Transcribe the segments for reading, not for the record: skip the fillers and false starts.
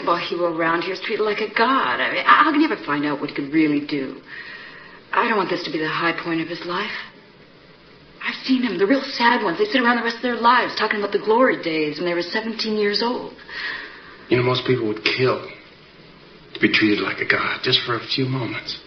basketball hero around here is treated like a god. I mean, how can you ever find out what he could really do? I don't want this to be the high point of his life. I've seen him, the real sad ones. They sit around the rest of their lives talking about the glory days when they were 17 years old. You know, most people would kill to be treated like a god just for a few moments.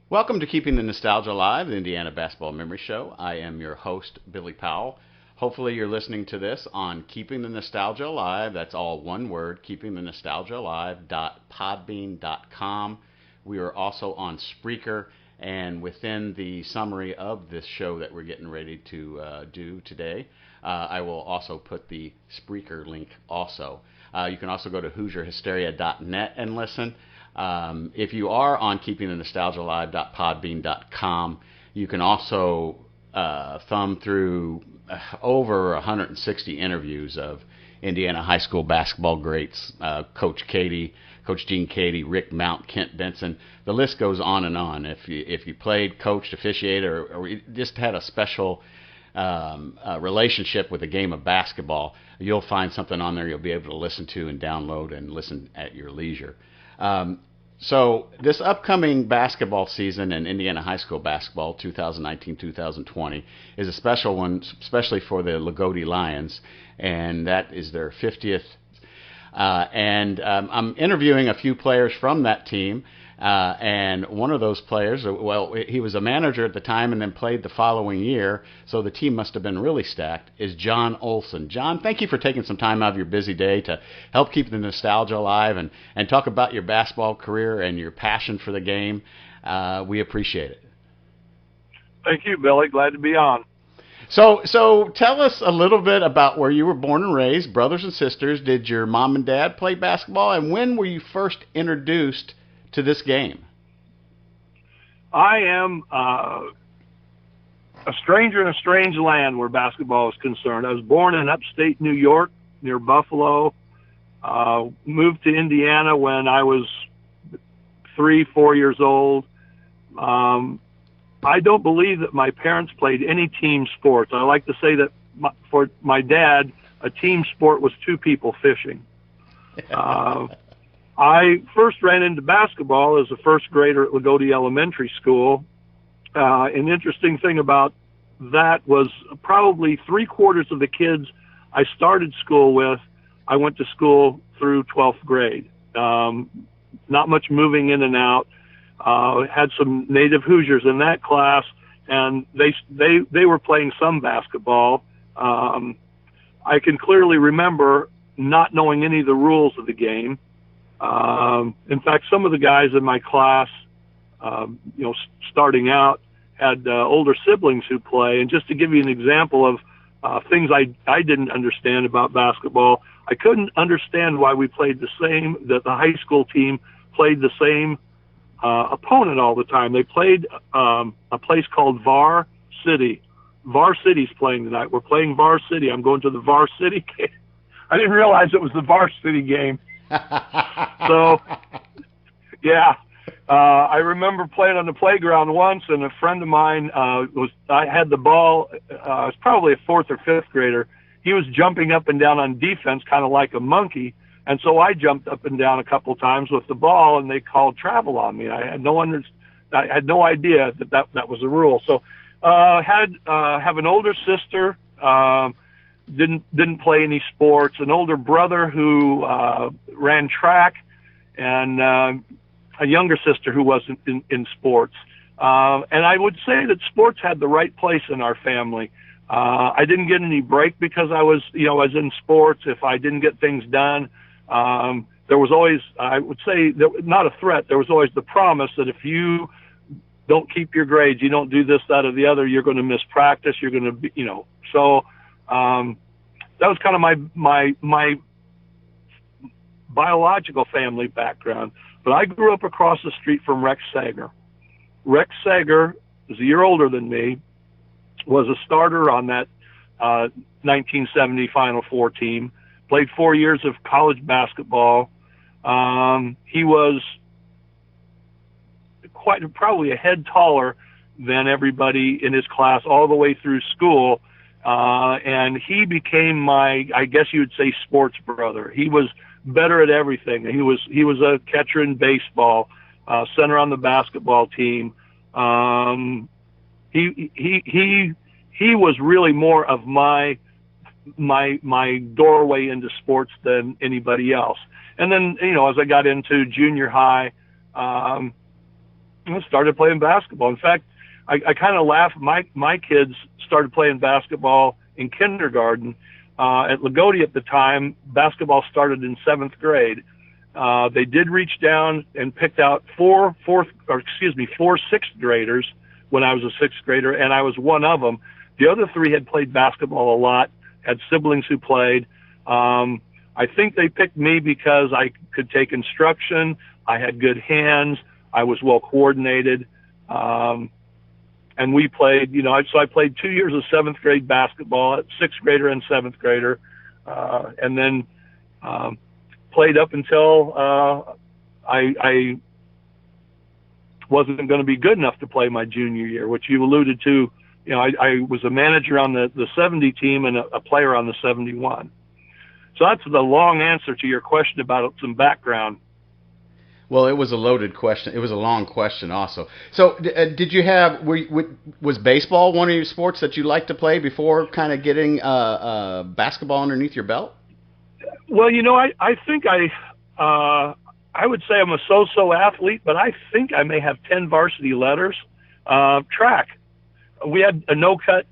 Welcome to Keeping the Nostalgia Alive, the Indiana Basketball Memory Show. I am your host, Billy Powell. Hopefully you're listening to this on Keeping the Nostalgia Alive. That's all one word, keepingthenostalgiaalive.podbean.com. We are also on Spreaker, and within the summary of this show that we're getting ready to do today, I will also put the Spreaker link also. You can also go to HoosierHysteria.net and listen. If you are on keepingthenostalgiaalive.podbean.com, you can also thumb through over 160 interviews of Indiana high school basketball greats, Coach Gene Cady, Rick Mount, Kent Benson. The list goes on and on. If you played, coached, officiated, or just had a special relationship with the game of basketball, you'll find something on there you'll be able to listen to and download and listen at your leisure. So this upcoming basketball season in Indiana high school basketball, 2019-2020, is a special one, especially for the Loogootee Lions, and that is their 50th. I'm interviewing a few players from that team, and one of those players, well, he was a manager at the time and then played the following year, so the team must have been really stacked, is John Olsen. John, thank you for taking some time out of your busy day to help keep the nostalgia alive and talk about your basketball career and your passion for the game. We appreciate it. Thank you, Billy. Glad to be on. So tell us a little bit about where you were born and raised, brothers and sisters. Did your mom and dad play basketball, and when were you first introduced to this game? I am a stranger in a strange land where basketball is concerned. I was born in upstate New York near Buffalo, moved to Indiana when I was 3-4 years old. I don't believe that my parents played any team sports. I like to say that for my dad, a team sport was two people fishing. I first ran into basketball as a first grader at Loogootee Elementary School. An interesting thing about that was probably 3/4 of the kids I started school with, I went to school through 12th grade. Not much moving in and out. Had some native Hoosiers in that class, and they were playing some basketball. I can clearly remember not knowing any of the rules of the game. In fact, some of the guys in my class, starting out, had older siblings who play. And just to give you an example of things I didn't understand about basketball, I couldn't understand why we played that the high school team played the same opponent all the time. They played a place called Var City. Var City's playing tonight. We're playing Var City. I'm going to the Var City game. I didn't realize it was the Var City game. So, yeah, I remember playing on the playground once, and a friend of mine I had the ball. I was probably a 4th or 5th grader. He was jumping up and down on defense, kind of like a monkey. And so I jumped up and down a couple times with the ball, and they called travel on me. I had no idea that was a rule. So, have an older sister. Didn't play any sports. An older brother who ran track, and a younger sister who wasn't in sports. And I would say that sports had the right place in our family. I didn't get any break because I was in sports. If I didn't get things done, there was always, I would say, not a threat. There was always the promise that if you don't keep your grades, you don't do this, that, or the other, you're going to miss practice. You're going to be, so. That was kind of my biological family background. But I grew up across the street from Rex Sager. Rex Sager is a year older than me, was a starter on that 1970 Final Four team, played 4 years of college basketball. He was probably a head taller than everybody in his class all the way through school. and he became my, I guess you would say, sports brother. He was better at everything. He was a catcher in baseball, center on the basketball team. He was really more of my doorway into sports than anybody else. And then, as I got into junior high, I started playing basketball. In fact, I kind of laugh. My kids started playing basketball in kindergarten. At Loogootee at the time, basketball started in 7th grade. They did reach down and picked out four sixth graders when I was a 6th grader, and I was one of them. The other 3 had played basketball a lot, had siblings who played. I think they picked me because I could take instruction. I had good hands. I was well coordinated. And we played, so I played 2 years of 7th grade basketball at 6th grader and 7th grader. And then played up until I wasn't going to be good enough to play my junior year, which you alluded to. I was a manager on the 70 team and a player on the 71. So that's the long answer to your question about some background. Well, it was a loaded question. It was a long question also. So did you have, was baseball one of your sports that you liked to play before kind of getting basketball underneath your belt? Well, I think I would say I'm a so-so athlete, but I think I may have 10 varsity letters. Track. We had a no-cut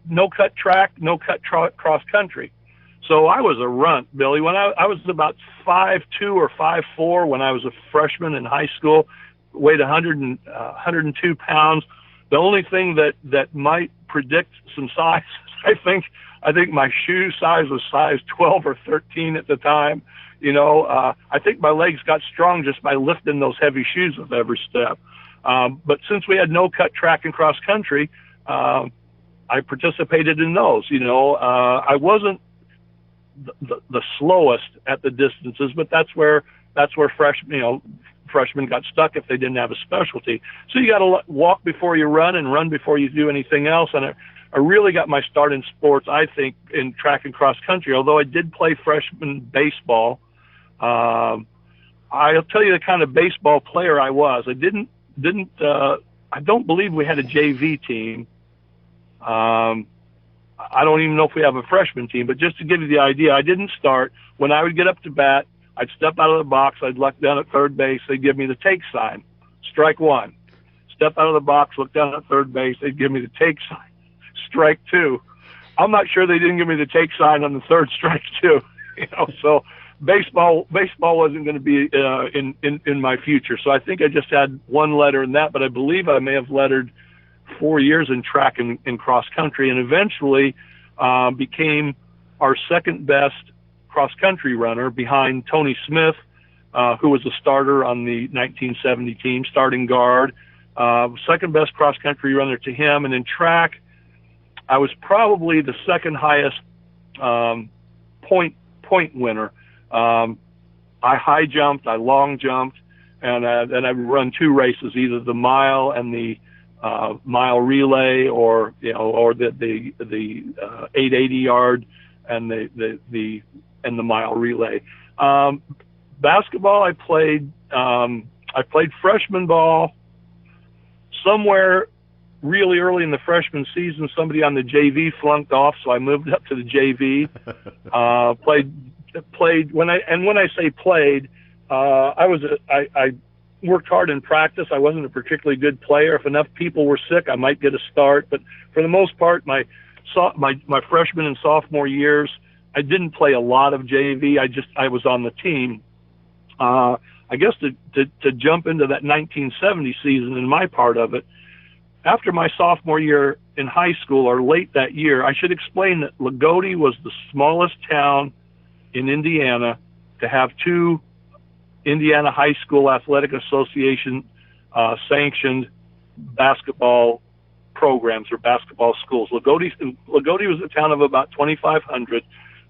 track, no-cut cross country. So I was a runt, Billy. When I was about 5'2" or 5'4" when I was a freshman in high school, weighed 102 pounds. The only thing that might predict some size, I think my shoe size was size 12 or 13 at the time. I think my legs got strong just by lifting those heavy shoes with every step. But since we had no cut track and cross country, I participated in those. I wasn't the slowest at the distances, but that's where freshmen got stuck if they didn't have a specialty. So you got to walk before you run and run before you do anything else. And I really got my start in sports, I think, in track and cross country. Although I did play freshman baseball, I'll tell you the kind of baseball player I was. I don't believe we had a JV team. I don't even know if we have a freshman team, but just to give you the idea, I didn't start. When I would get up to bat, I'd step out of the box, I'd look down at third base, they'd give me the take sign, strike 1. Step out of the box, look down at third base, they'd give me the take sign, strike 2. I'm not sure they didn't give me the take sign on the third strike 2. So baseball wasn't going to be in my future. So I think I just had one letter in that, but I believe I may have lettered 4 years in track and cross country, and eventually became our second best cross country runner behind Tony Smith, who was a starter on the 1970 team, starting guard. Second best cross country runner to him, and in track, I was probably the second highest point winner. I high jumped, I long jumped, and then I run 2 races, either the mile and the mile relay, or the 880 yard and the mile relay. Basketball, I played freshman ball. Somewhere really early in the freshman season, somebody on the JV flunked off, so I moved up to the JV. Played when I say played, I worked hard in practice. I wasn't a particularly good player. If enough people were sick, I might get a start. But for the most part, my freshman and sophomore years, I didn't play a lot of JV. I was on the team. I guess to jump into that 1970 season and my part of it, after my sophomore year in high school, or late that year, I should explain that Loogootee was the smallest town in Indiana to have 2 Indiana High School Athletic Association sanctioned basketball programs or basketball schools. Loogootee was a town of about 2,500.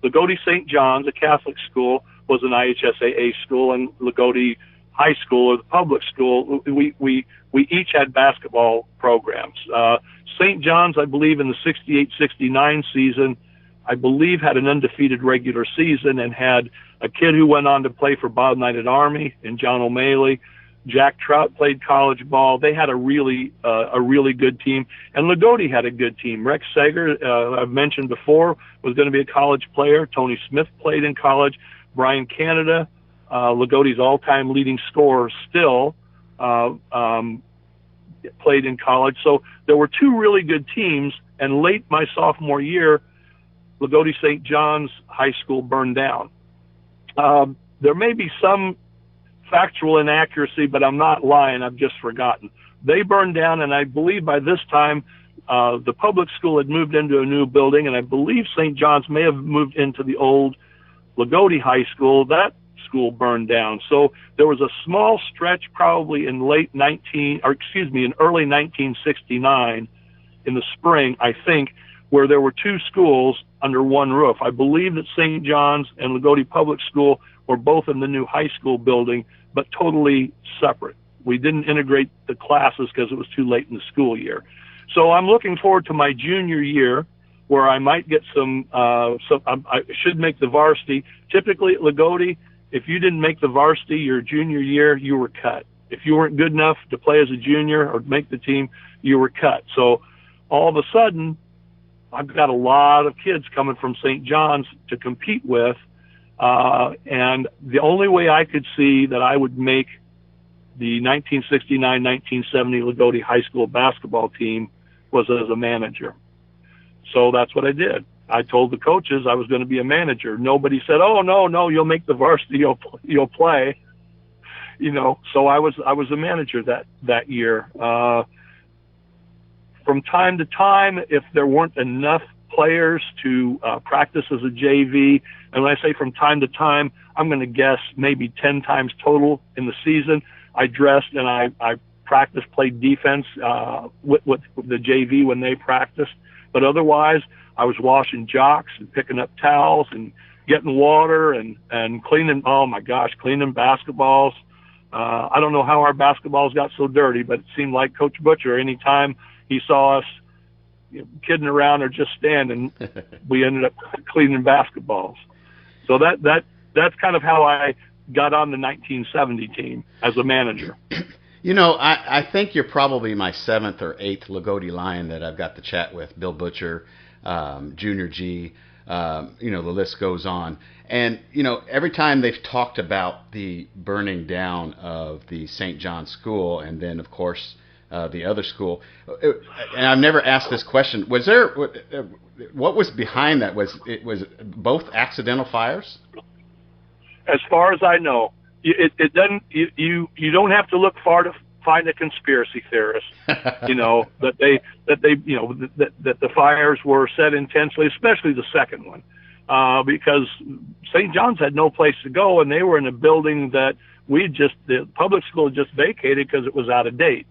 Loogootee St. John's, a Catholic school, was an IHSAA school, and Loogootee High School, or the public school, we each had basketball programs. St. John's, I believe, in the 68-69 season I believe, had an undefeated regular season and had a kid who went on to play for Bob Knight at Army and John O'Malley. Jack Trout played college ball. They had a really good team, and Loogootee had a good team. Rex Sager, I've mentioned before, was going to be a college player. Tony Smith played in college. Brian Canada, Loogootee's all-time leading scorer, still played in college. So there were two really good teams, and late my sophomore year, Loogootee St. John's High School burned down. There may be some factual inaccuracy, but I'm not lying. I've just forgotten. They burned down, and I believe by this time the public school had moved into a new building, and I believe St. John's may have moved into the old Loogootee High School. That school burned down. So there was a small stretch probably in early 1969 in the spring, I think, where there were two schools under one roof. I believe that St. John's and Loogootee Public School were both in the new high school building, but totally separate. We didn't integrate the classes because it was too late in the school year. So I'm looking forward to my junior year, where I might get I should make the varsity. Typically at Loogootee, if you didn't make the varsity your junior year, you were cut. If you weren't good enough to play as a junior or make the team, you were cut. So all of a sudden, I've got a lot of kids coming from St. John's to compete with, and the only way I could see that I would make the 1969-1970 Loogootee High School basketball team was as a manager. So that's what I did. I told the coaches I was going to be a manager. Nobody said, "Oh, no, you'll make the varsity, you'll play." So I was a manager that year. From time to time, if there weren't enough players to practice as a JV, and when I say from time to time, I'm going to guess maybe 10 times total in the season, I dressed and I practiced, played defense with the JV when they practiced. But otherwise, I was washing jocks and picking up towels and getting water and cleaning, cleaning basketballs. I don't know how our basketballs got so dirty, but it seemed like Coach Butcher, anytime he saw us kidding around or just standing, we ended up cleaning basketballs. So that's kind of how I got on the 1970 team as a manager. I think you're probably my seventh or eighth Loogootee Lion that I've got to chat with. Bill Butcher, Junior G, the list goes on. And, every time they've talked about the burning down of the St. John's School and then, of course, the other school, and I've never asked this question, what was behind that? Was it both accidental fires? As far as I know. It doesn't. You don't have to look far to find a conspiracy theorist. that the fires were set intentionally, especially the second one, because St. John's had no place to go, and they were in a building that the public school had just vacated because it was out of date.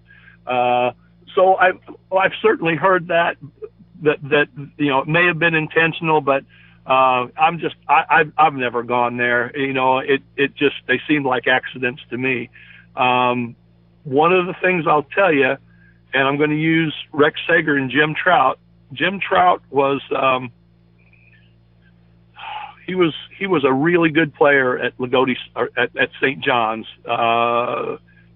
So I've certainly heard that it may have been intentional, but. I've never gone there. They seemed like accidents to me. One of the things I'll tell you, and I'm going to use Rex Sager and Jim Trout. Jim Trout was, he was a really good player at Loogootee, at St. John's.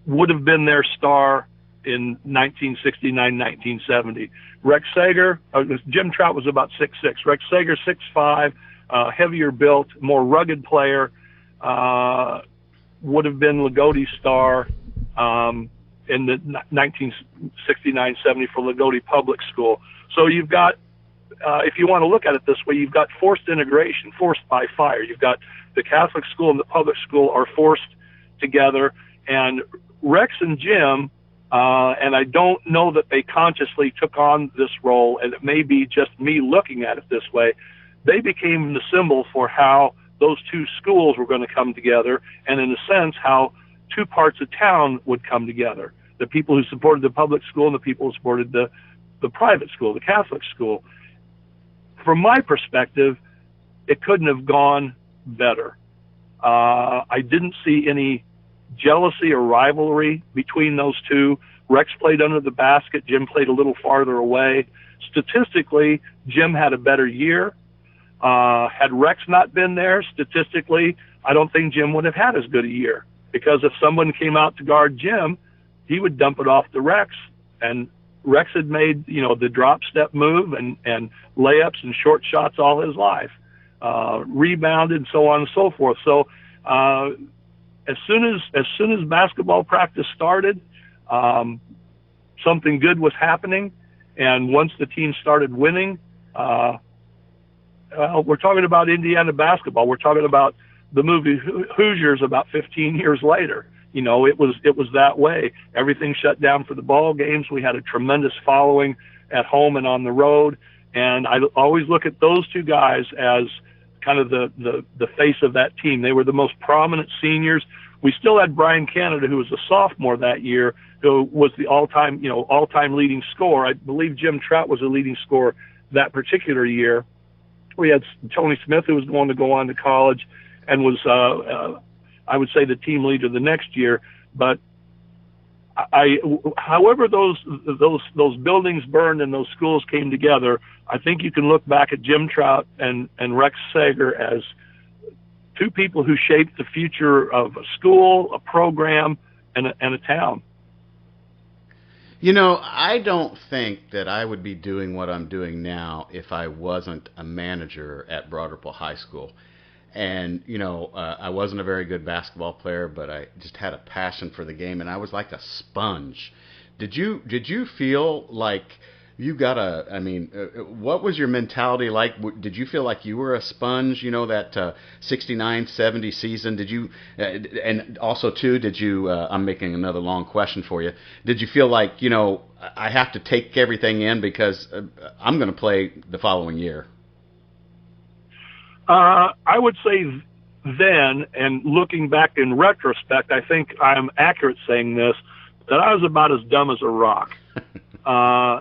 Would have been their star in 1969, 1970. Rex Sager, Jim Trout was about 6'6". Rex Sager, 6'5", heavier built, more rugged player, would have been Loogootee's star in the 1969-70 for Loogootee Public School. So you've got, if you want to look at it this way, you've got forced integration, forced by fire. You've got the Catholic school and the public school are forced together, and Rex and Jim, and I don't know that they consciously took on this role, and it may be just me looking at it this way. They became the symbol for how those two schools were going to come together, and in a sense, how two parts of town would come together. The people who supported the public school and the people who supported the private school, the Catholic school. From my perspective, it couldn't have gone better. I didn't see any jealousy or rivalry between those two. Rex played under the basket. Jim played a little farther away. Statistically, Jim had a better year. Had Rex not been there, statistically, I don't think Jim would have had as good a year, because if someone came out to guard Jim, he would dump it off to Rex, and Rex had made, the drop step move and layups and short shots all his life, rebounded and so on and so forth. So as soon as basketball practice started, something good was happening, and once the team started winning, we're talking about Indiana basketball. We're talking about the movie Hoosiers about 15 years later. It was that way. Everything shut down for the ball games. We had a tremendous following at home and on the road. And I always look at those two guys as kind of the face of that team. They were the most prominent seniors. We still had Brian Canada, who was a sophomore that year, who was the all-time leading scorer. I believe Jim Trout was the leading scorer that particular year. We had Tony Smith, who was going to go on to college and was, I would say, the team leader the next year. But however those buildings burned and those schools came together, I think you can look back at Jim Trout and Rex Sager as two people who shaped the future of a school, a program, and a town. I don't think that I would be doing what I'm doing now if I wasn't a manager at Broad Ripple High School. And, I wasn't a very good basketball player, but I just had a passion for the game, and I was like a sponge. Did you feel like you got what was your mentality like? Did you feel like you were a sponge, that 69-70 season? Did you, and also, too, I'm making another long question for you. Did you feel like, I have to take everything in because I'm going to play the following year? I would say then, and looking back in retrospect, I think I'm accurate saying this, that I was about as dumb as a rock. I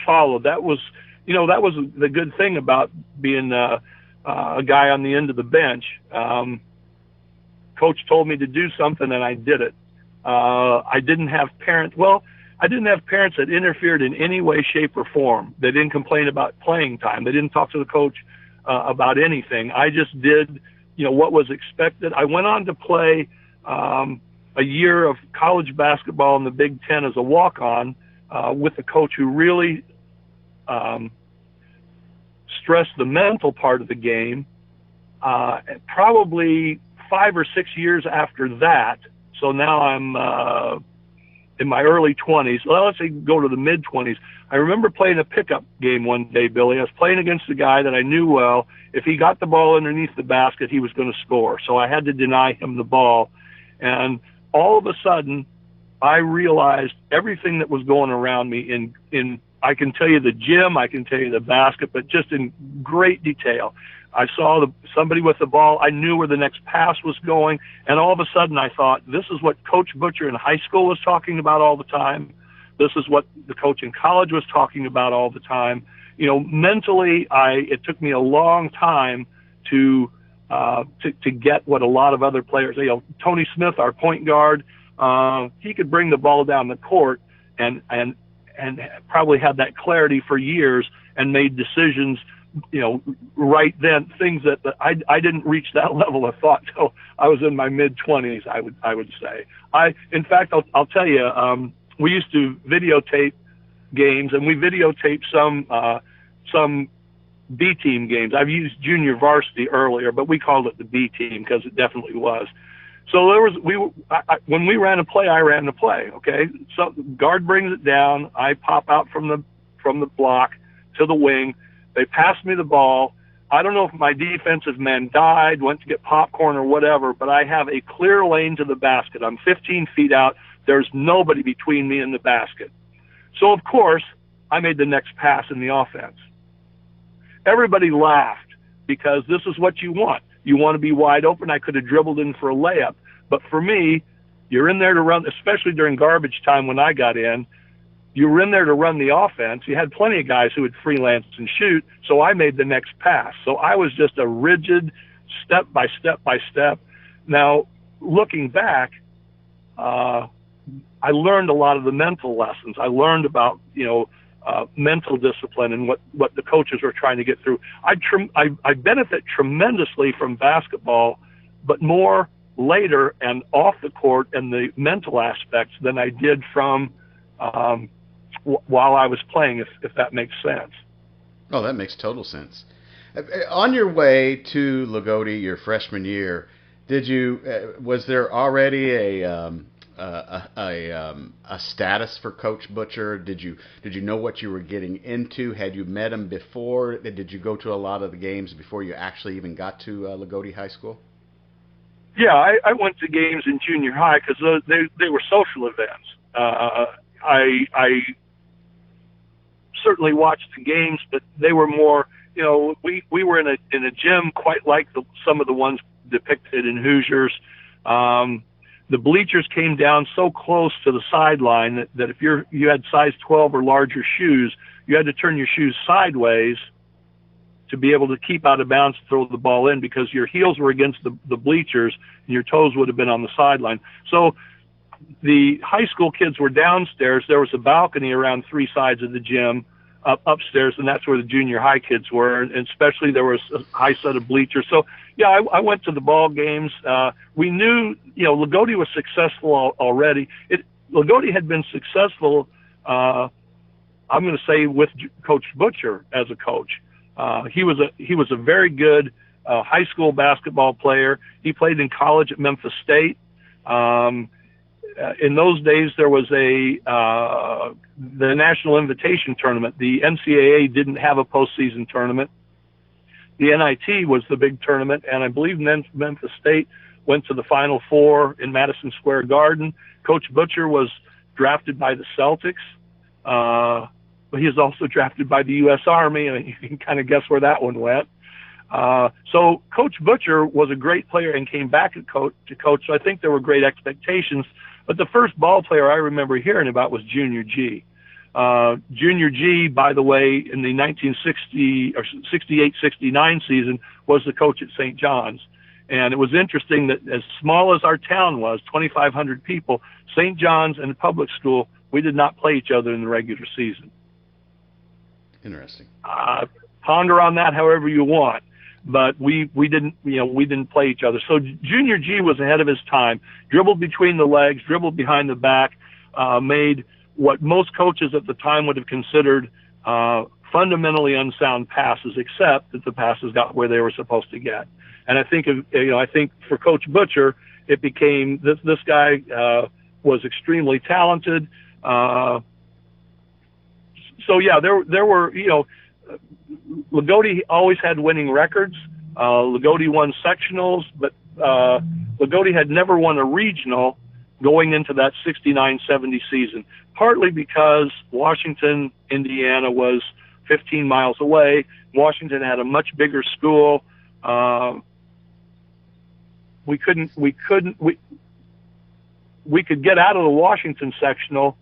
followed. That was the good thing about being a guy on the end of the bench. Coach told me to do something, and I did it. I didn't have parents. Well, I didn't have parents that interfered in any way, shape, or form. They didn't complain about playing time. They didn't talk to the coach about anything. I just did, what was expected. I went on to play a year of college basketball in the Big Ten as a walk-on with a coach who really stressed the mental part of the game. Probably 5 or 6 years after that, so now I'm in my early 20s. Well, let's say go to the mid-20s. I remember playing a pickup game one day, Billy. I was playing against a guy that I knew well. If he got the ball underneath the basket, he was going to score. So I had to deny him the ball. And all of a sudden, I realized everything that was going around me in I can tell you the gym, I can tell you the basket, but just in great detail. I saw somebody with the ball. I knew where the next pass was going. And all of a sudden I thought, this is what Coach Butcher in high school was talking about all the time. This is what the coach in college was talking about all the time. Mentally, it took me a long time to get what a lot of other players, Tony Smith, our point guard, he could bring the ball down the court and probably had that clarity for years and made decisions, right then, things that I didn't reach that level of thought till I was in my mid-20s, I would say. In fact, I'll tell you, we used to videotape games, and we videotaped some B-team games. I've used junior varsity earlier, but we called it the B-team because it definitely was. So when we ran a play, I ran the play. Okay, so guard brings it down. I pop out from the block to the wing. They pass me the ball. I don't know if my defensive man died, went to get popcorn or whatever, but I have a clear lane to the basket. I'm 15 feet out. There's nobody between me and the basket. So, of course, I made the next pass in the offense. Everybody laughed because this is what you want. You want to be wide open. I could have dribbled in for a layup. But for me, you're in there to run, especially during garbage time when I got in, you were in there to run the offense. You had plenty of guys who would freelance and shoot, so I made the next pass. So I was just a rigid step by step by step. Now, looking back, I learned a lot of the mental lessons. I learned about, mental discipline and what the coaches were trying to get through. I benefit tremendously from basketball, but more later and off the court and the mental aspects than I did from while I was playing, if that makes sense. Oh, that makes total sense. On your way to Loogootee your freshman year, was there already a status for Coach Butcher? Did you know what you were getting into? Had you met him before? Did you go to a lot of the games before you actually even got to Loogootee High School? Yeah, I went to games in junior high because they were social events. I certainly watched the games, but they were more, we were in a gym quite like some of the ones depicted in Hoosiers. The bleachers came down so close to the sideline that if you had size 12 or larger shoes, you had to turn your shoes sideways to be able to keep out of bounds to throw the ball in, because your heels were against the bleachers and your toes would have been on the sideline. So the high school kids were downstairs. There was a balcony around three sides of the gym upstairs, and that's where the junior high kids were, and especially there was a high set of bleachers. So, yeah, I went to the ball games. We knew, Loogootee was successful already. Loogootee had been successful, I'm going to say, with Coach Butcher as a coach. He was a very good high school basketball player. He played in college at Memphis State. In those days, there was the National Invitation Tournament. The NCAA didn't have a postseason tournament. The NIT was the big tournament, and I believe Memphis State went to the Final Four in Madison Square Garden. Coach Butcher was drafted by the Celtics, but he was also drafted by the U.S. Army, and you can kind of guess where that one went. So Coach Butcher was a great player and came back to coach, so I think there were great expectations. But the first ball player I remember hearing about was Junior G. Junior G, by the way, in the 1960 or 68-69 season, was the coach at St. John's. And it was interesting that as small as our town was, 2,500 people, St. John's and the public school, we did not play each other in the regular season. Interesting. Ponder on that however you want. But we didn't play each other. So Junior G was ahead of his time, dribbled between the legs, dribbled behind the back, made what most coaches at the time would have considered fundamentally unsound passes, except that the passes got where they were supposed to get. And I think for Coach Butcher, it became this guy was extremely talented. So yeah, there were Loogootee always had winning records. Loogootee won sectionals, but Loogootee had never won a regional going into that 69-70 season, partly because Washington, Indiana was 15 miles away. Washington had a much bigger school. We could get out of the Washington sectional,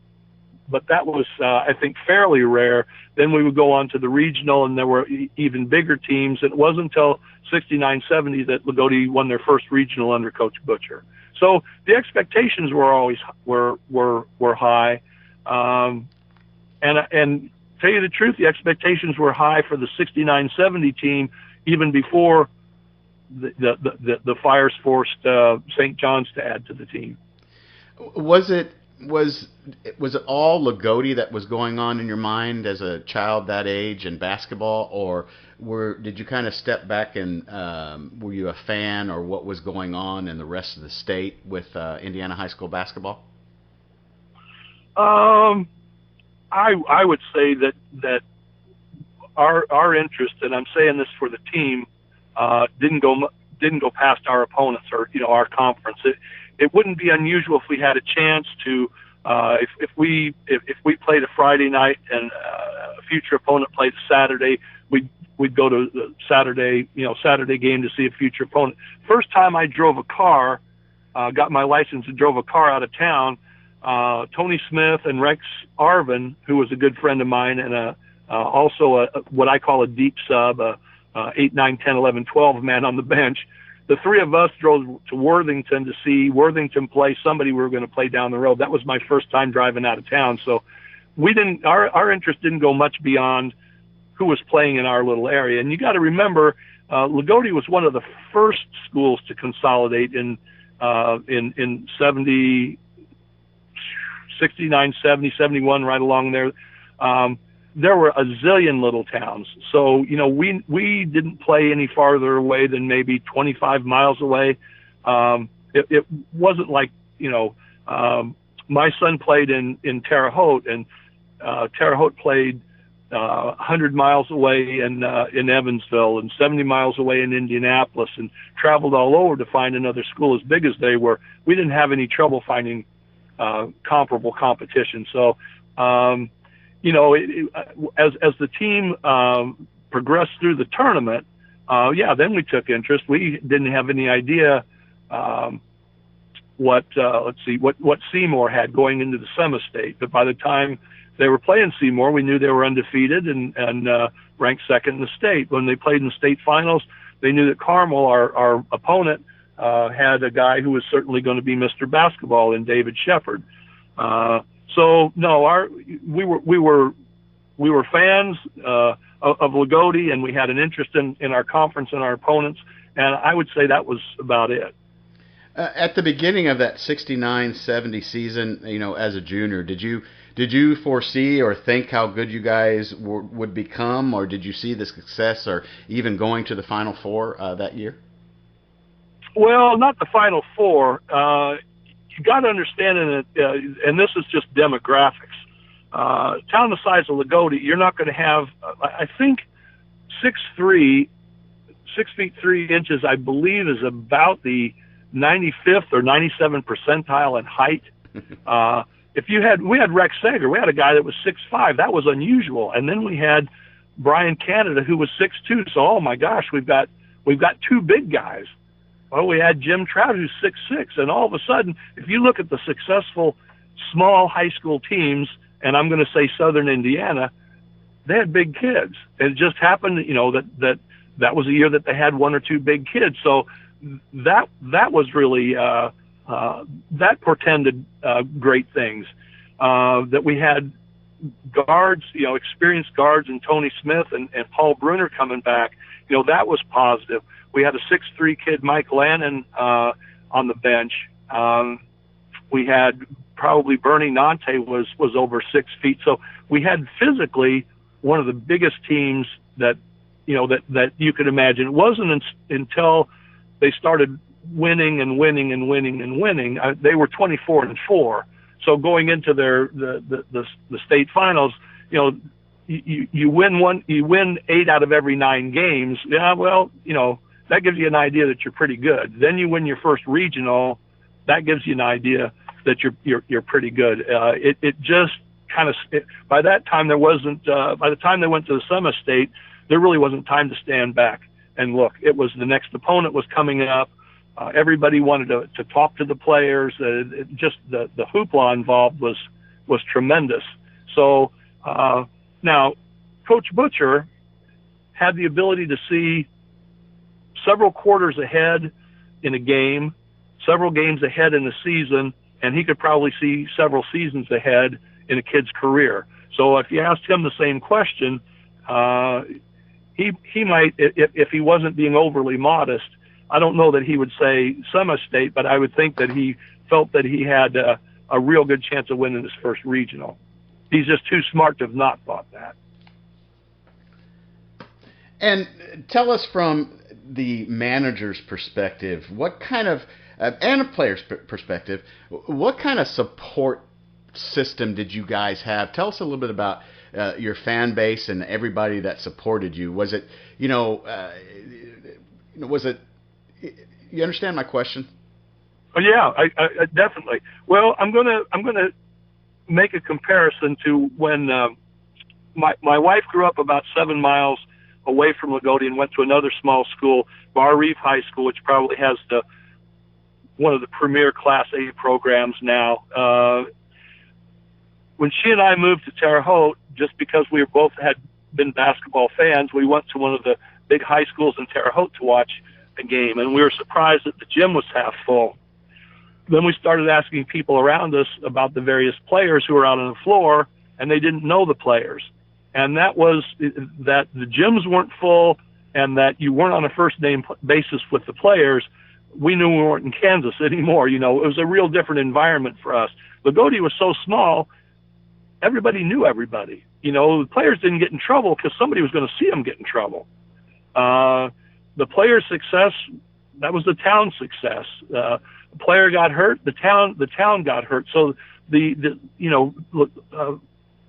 but that was, I think, fairly rare. Then we would go on to the regional, and there were even bigger teams. It wasn't until 69-70 that Loogootee won their first regional under Coach Butcher. So the expectations were always were high, and tell you the truth, the expectations were high for the 69-70 team even before the Fires forced St. John's to add to the team. Was it all Loogootee that was going on in your mind as a child that age in basketball, or did you kind of step back and were you a fan, or what was going on in the rest of the state with Indiana high school basketball? I would say that our interest, and I'm saying this for the team, didn't go past our opponents or our conference. It wouldn't be unusual if we had a chance to if we played a Friday night and a future opponent played Saturday, we'd go to the Saturday game to see a future opponent. First time I drove a car, got my license and drove a car out of town, Tony Smith and Rex Arvin, who was a good friend of mine, and also what I call a deep sub, 8, 9, 10, 11, 12 man on the bench. The three of us drove to Worthington to see Worthington play somebody we were going to play down the road. That was my first time driving out of town. So we didn't. Our interest didn't go much beyond who was playing in our little area. And you got to remember, Loogootee was one of the first schools to consolidate in 70, 69, 70, 71, right along there. There were a zillion little towns. So, you know, we didn't play any farther away than maybe 25 miles away. It wasn't like, you know, my son played in Terre Haute, and Terre Haute played 100 miles away in Evansville, and 70 miles away in Indianapolis, and traveled all over to find another school as big as they were. We didn't have any trouble finding comparable competition. So, you know, as the team progressed through the tournament, then we took interest. We didn't have any idea what Seymour had going into the semi-state, but by the time they were playing Seymour, we knew they were undefeated and ranked second in the state. When they played in the state finals, they knew that Carmel, our opponent, had a guy who was certainly going to be Mr. Basketball in David Shepard. So no, we were fans of Loogootee, and we had an interest in our conference and our opponents, and I would say that was about it. At the beginning of that 69-70 season, you know, as a junior, did you foresee or think how good you guys would become, or did you see the success or even going to the Final Four that year? Well, not the Final Four. You got to understand and this is just demographics. Town the size of Loogootee, you're not going to have, I think, 6'3", 6 feet 3 inches, I believe, is about the 95th or 97th percentile in height. We had Rex Sager. We had a guy that was 6'5". That was unusual. And then we had Brian Canada, who was 6'2". So, oh my gosh, we've got two big guys. Well, we had Jim Trout, who's 6'6". And all of a sudden, if you look at the successful small high school teams, and I'm going to say Southern Indiana, they had big kids. It just happened, you know, that was a year that they had one or two big kids. So that was really that portended great things. That we had guards, you know, experienced guards, and Tony Smith and Paul Bruner coming back. You know, that was positive. We had a 6'3" kid, Mike Lannon, on the bench. We had probably Bernie Nante was over 6 feet. So we had physically one of the biggest teams that you could imagine. It wasn't until they started winning. They were 24-4. So going into the state finals, you know, you win 8 out of every 9 games. Yeah, well, you know, that gives you an idea that you're pretty good. Then you win your first regional, that gives you an idea that you're pretty good. It just kind of, by that time there wasn't. By the time they went to the semi-state, there really wasn't time to stand back and look. It was the next opponent was coming up. Everybody wanted to talk to the players. Just the hoopla involved was tremendous. So now, Coach Butcher had the ability to see several quarters ahead in a game, several games ahead in the season, and he could probably see several seasons ahead in a kid's career. So if you asked him the same question, he might, if he wasn't being overly modest, I don't know that he would say semi-state, but I would think that he felt that he had a real good chance of winning his first regional. He's just too smart to have not thought that. And tell us from the manager's perspective, what kind of, and a player's perspective, what kind of support system did you guys have? Tell us a little bit about your fan base and everybody that supported you. Was it, was it, you understand my question? Oh, yeah, I definitely. Well, I'm gonna make a comparison to when my wife grew up about 7 miles away from Loogootee and went to another small school, Bar Reef High School, which probably has one of the premier Class A programs now. When she and I moved to Terre Haute, just because we both had been basketball fans, we went to one of the big high schools in Terre Haute to watch a game, and we were surprised that the gym was half full. Then we started asking people around us about the various players who were out on the floor, and they didn't know the players. And that was that the gyms weren't full and that you weren't on a first-name basis with the players. We knew we weren't in Kansas anymore. You know, it was a real different environment for us. Loogootee was so small, everybody knew everybody. You know, the players didn't get in trouble because somebody was going to see them get in trouble. The player's success, that was the town's success. The player got hurt, the town got hurt. So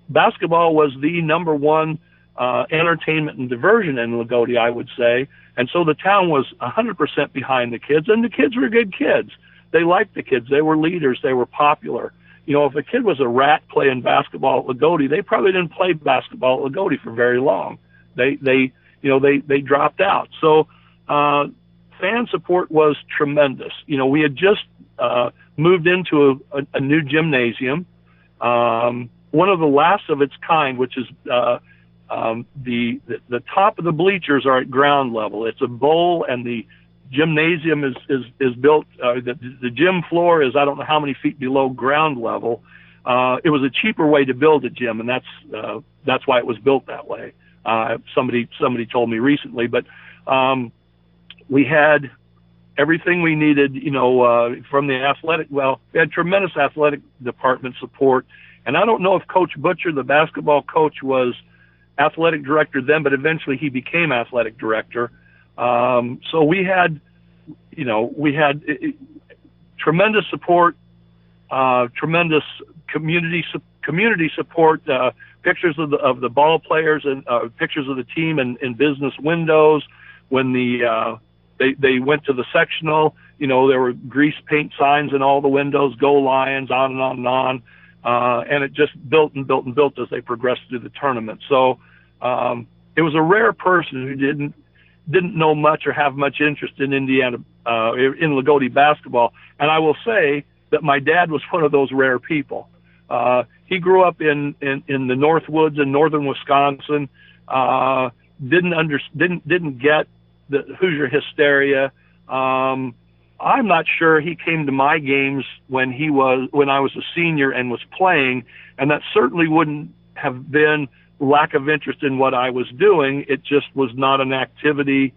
basketball was the number one entertainment and diversion in Loogootee, I would say. And so the town was 100% behind the kids, and the kids were good kids. They liked the kids. They were leaders. They were popular. You know, if a kid was a rat playing basketball at Loogootee, they probably didn't play basketball at Loogootee for very long. They dropped out. So fan support was tremendous. You know, we had just moved into a new gymnasium, one of the last of its kind, which is the top of the bleachers are at ground level. It's a bowl, and the gymnasium is built. The gym floor is I don't know how many feet below ground level. It was a cheaper way to build a gym, and that's why it was built that way. Somebody told me recently, but we had everything we needed. You know, from the athletic. Well, we had tremendous athletic department support, and I don't know if Coach Butcher, the basketball coach, was athletic director then, but eventually he became athletic director. So we had tremendous support, tremendous community support, pictures of the ball players and pictures of the team in business windows. When they went to the sectional, you know, there were grease paint signs in all the windows, "Go Lions," on and on and on. And it just built and built and built as they progressed through the tournament. So it was a rare person who didn't know much or have much interest in Indiana, in Loogootee basketball. And I will say that my dad was one of those rare people. He grew up in the North Woods in northern Wisconsin. Didn't get the Hoosier hysteria. I'm not sure he came to my games when I was a senior and was playing, and that certainly wouldn't have been lack of interest in what I was doing. It just was not an activity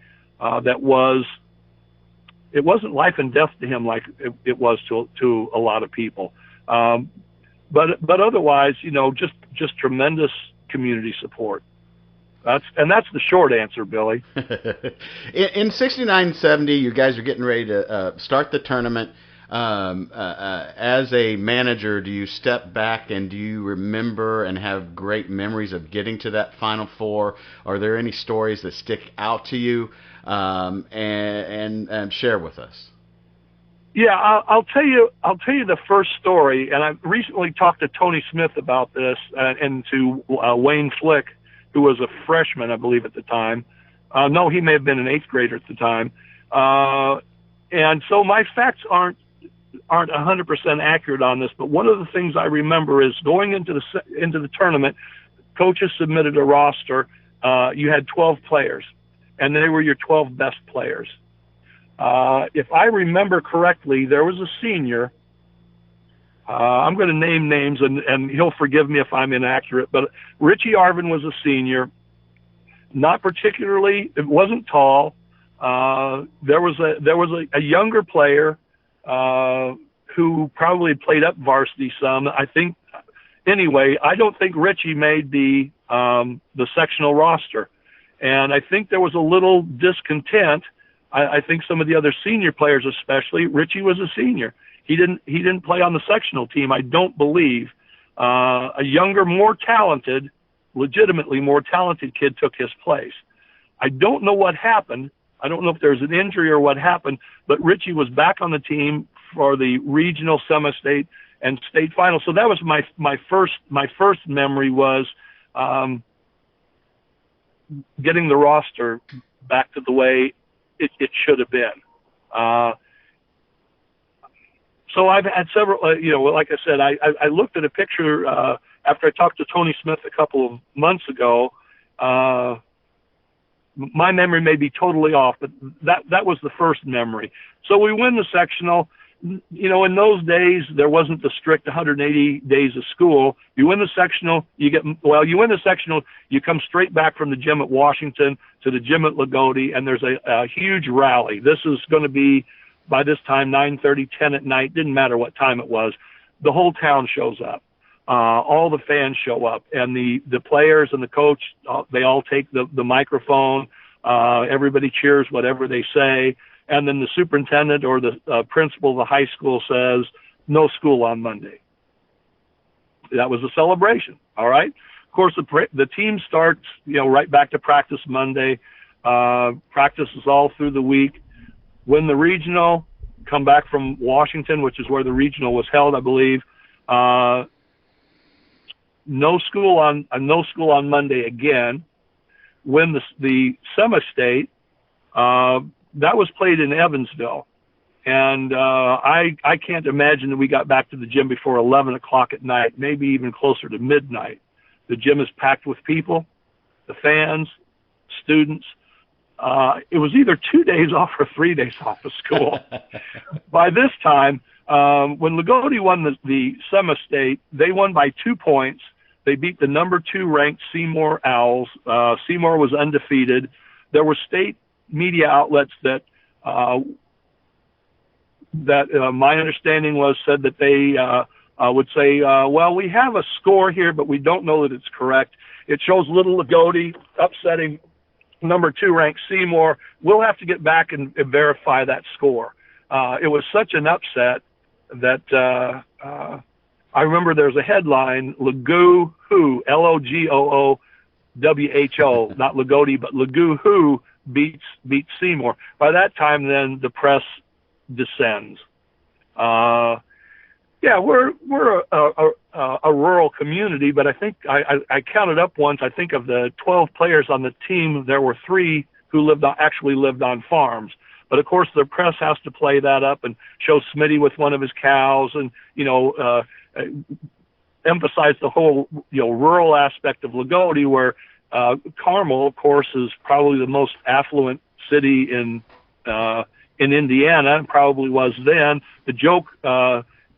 it wasn't life and death to him like it was to a lot of people. But otherwise, you know, just tremendous community support. That's the short answer, Billy. In 69-70, you guys are getting ready to start the tournament. As a manager, do you step back and do you remember and have great memories of getting to that Final Four? Are there any stories that stick out to you and share with us? Yeah, I'll tell you the first story, and I recently talked to Tony Smith about this and to Wayne Flick, who was a freshman, I believe, at the time. No, he may have been an eighth grader at the time. And so my facts aren't 100% accurate on this, but one of the things I remember is going into the tournament, coaches submitted a roster. You had 12 players, and they were your 12 best players. If I remember correctly, there was a senior. I'm going to name names, and he'll forgive me if I'm inaccurate, but Richie Arvin was a senior. Not particularly, it wasn't tall. There was a younger player who probably played up varsity some. I think, anyway, I don't think Richie made the sectional roster, and I think there was a little discontent. I think some of the other senior players, especially Richie, was a senior. He didn't play on the sectional team, I don't believe. A younger, legitimately more talented kid took his place. I don't know what happened. I don't know if there's an injury or what happened, but Richie was back on the team for the regional, semi-state, and state final. So that was my first memory was getting the roster back to the way it should have been. So I've had several, like I said, I looked at a picture after I talked to Tony Smith a couple of months ago. My memory may be totally off, but that was the first memory. So we win the sectional, in those days, there wasn't the strict 180 days of school. You win the sectional, you win the sectional, you come straight back from the gym at Washington to the gym at Loogootee, and there's a huge rally. This is going to be, by this time, 9:30, 10 at night, didn't matter what time it was. The whole town shows up. All the fans show up, and the players and the coach, they all take the microphone. Everybody cheers whatever they say. And then the superintendent or the principal of the high school says, no school on Monday. That was a celebration, all right? Of course, the team starts, right back to practice Monday. Practices all through the week. Win the regional, come back from Washington, which is where the regional was held, I believe. No school on Monday again. Win the semi-state. That was played in Evansville, and I can't imagine that we got back to the gym before 11 o'clock at night, maybe even closer to midnight. The gym is packed with people, the fans, students. It was either 2 days off or 3 days off of school. By this time, when Loogootee won the semi-state, they won by 2 points. They beat the number 2 ranked Seymour Owls. Seymour was undefeated. There were state media outlets that my understanding said that they would say, well, we have a score here, but we don't know that it's correct. It shows little Loogootee upsetting number 2 ranked Seymour. We'll have to get back and verify that score. It was such an upset that I remember there's a headline, Loogootee, Logoo WHO, not Loogootee, but Loogootee beats Seymour. By that time, then the press descends. We're a rural community, but I think I counted up once. I think of the 12 players on the team, there were 3 who actually lived on farms. But of course, the press has to play that up and show Smitty with one of his cows, and emphasize the whole rural aspect of Loogootee, where Carmel, of course, is probably the most affluent city in Indiana, and probably was then. The joke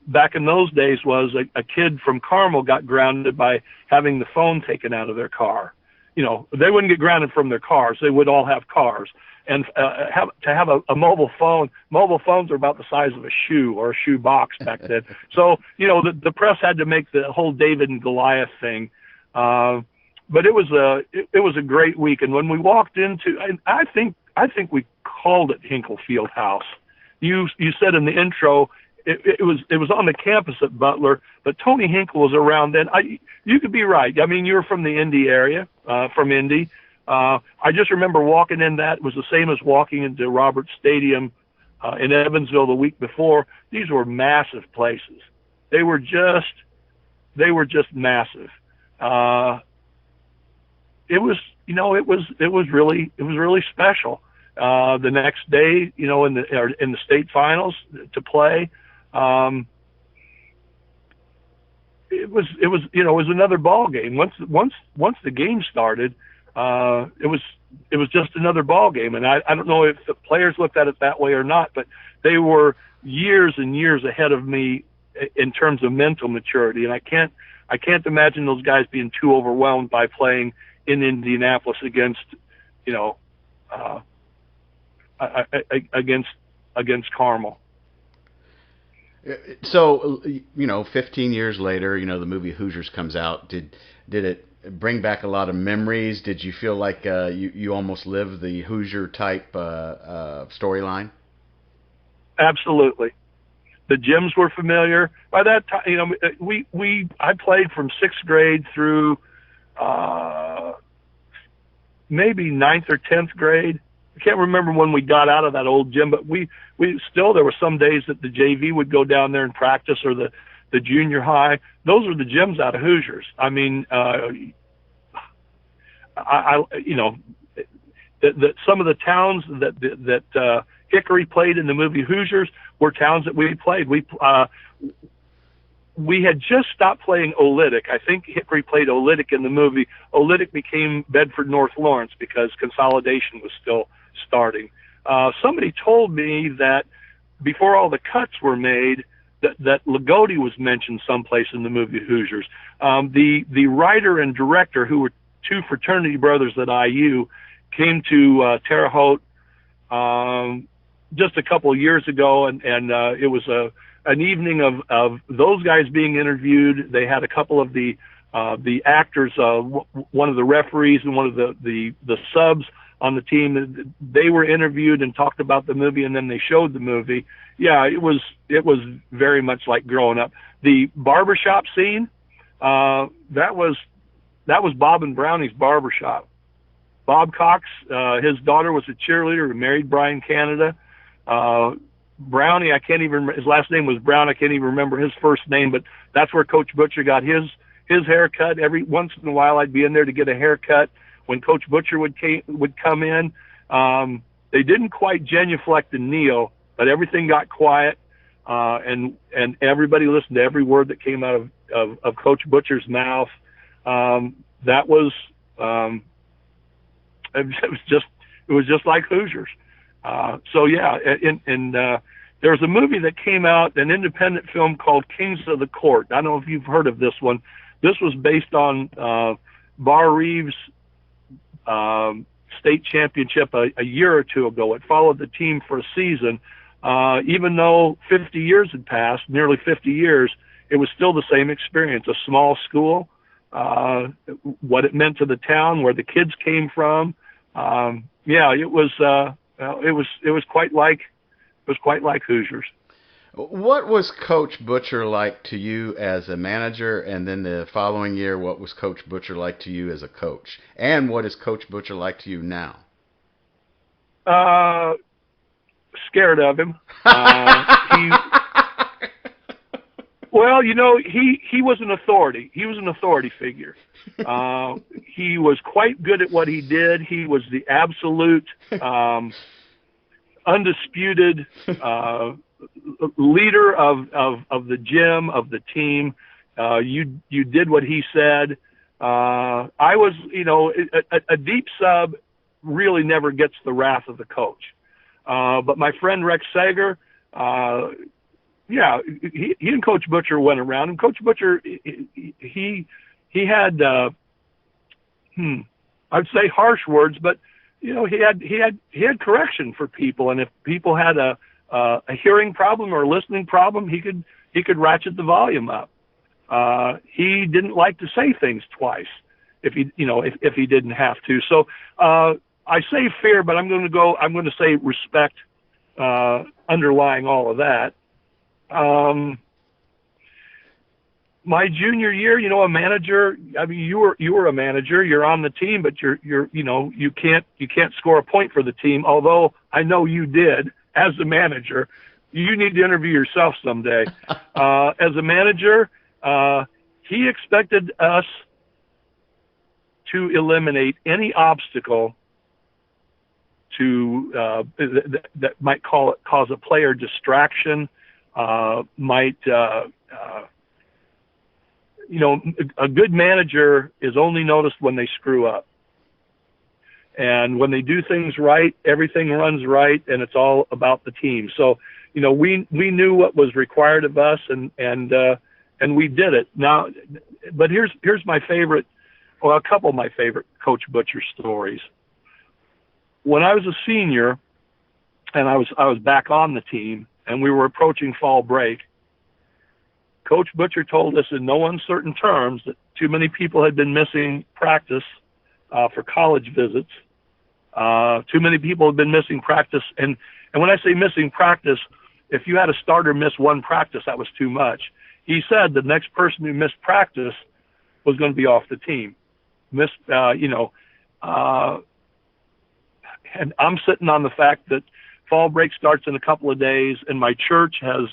back in those days was a kid from Carmel got grounded by having the phone taken out of their car. They wouldn't get grounded from their cars; they would all have cars. And to have a mobile phone, mobile phones are about the size of a shoe or a shoe box back then. So, the press had to make the whole David and Goliath thing. But it was a great week. And when we walked into, I think we called it Hinkle Field House. You said in the intro, it was on the campus at Butler, but Tony Hinkle was around then. You could be right. I mean, you're from the Indy area, from Indy. I just remember walking in that. It was the same as walking into Roberts Stadium in Evansville the week before. These were massive places. They were just massive. It was really special. The next day, in the state finals to play, it was another ball game. Once the game started, it was just another ball game. And I don't know if the players looked at it that way or not, but they were years and years ahead of me in terms of mental maturity. And I can't imagine those guys being too overwhelmed by playing in Indianapolis against Carmel. So, 15 years later, the movie Hoosiers comes out. Did it bring back a lot of memories? Did you feel like you almost lived the Hoosier type storyline? Absolutely. The gyms were familiar. By that time, I played from 6th grade through maybe 9th or 10th grade. I can't remember when we got out of that old gym, but we still, there were some days that the JV would go down there and practice, or the junior high. Those were the gyms out of Hoosiers. I mean, that some of the towns that Hickory played in the movie Hoosiers were towns that we played. We had just stopped playing Olytic. I think Hickory played Olytic in the movie. Olytic became Bedford North Lawrence because consolidation was still starting. Somebody told me that before all the cuts were made, that Loogootee was mentioned someplace in the movie Hoosiers. The writer and director, who were two fraternity brothers at IU, came to Terre Haute just a couple of years ago, and it was an evening of those guys being interviewed. They had a couple of the actors, one of the referees and one of the subs on the team. They were interviewed and talked about the movie, and then they showed the movie. Yeah, it was very much like growing up. The barbershop scene, that was Bob and Brownie's barbershop. Bob Cox, his daughter was a cheerleader who married Brian Canada. Brownie, I can't even, his last name was Brown. I can't even remember his first name, but that's where Coach Butcher got his haircut. Every once in a while, I'd be in there to get a haircut. When Coach Butcher would come in, they didn't quite genuflect and kneel, but everything got quiet, and everybody listened to every word that came out of Coach Butcher's mouth. That was it was just like Hoosiers. So yeah, and there was a movie that came out, an independent film called Kings of the Court. I don't know if you've heard of this one. This was based on Bar Reeves' state championship a year or two ago. It followed the team for a season. Even though 50 years had passed, nearly 50 years, it was still the same experience. A small school, what it meant to the town, where the kids came from. Yeah, it was quite like Hoosiers. What was Coach Butcher like to you as a manager, and then the following year, what was Coach Butcher like to you as a coach? And what is Coach Butcher like to you now? Scared of him. Well, you know, he was an authority. He was an authority figure. He was quite good at what he did. He was the absolute, undisputed leader of the gym, of the team. You did what he said. I was, you know, a deep sub really never gets the wrath of the coach. But my friend Rex Sager, yeah, he and Coach Butcher went around, and Coach Butcher, he had, I'd say harsh words, but you know, he had correction for people, and if people had a hearing problem or a listening problem, he could ratchet the volume up. He didn't like to say things twice if he didn't have to. So I say fear, but I'm going to say respect underlying all of that. My junior year, you know, a manager, I mean, you were a manager, you're on the team, but you can't score a point for the team. Although I know you did as a manager. You need to interview yourself someday. As a manager, he expected us to eliminate any obstacle to that might cause a player distraction, you know, a good manager is only noticed when they screw up. And when they do things right, everything runs right, and it's all about the team. So, you know, we knew what was required of us, and we did it. Now, but here's my favorite, well, a couple of my favorite Coach Butcher stories. When I was a senior, and I was back on the team, and we were approaching fall break, Coach Butcher told us in no uncertain terms that too many people had been missing practice for college visits. Too many people had been missing practice. And when I say missing practice, if you had a starter miss one practice, that was too much. He said the next person who missed practice was going to be off the team. And I'm sitting on the fact that fall break starts in a couple of days, and my church has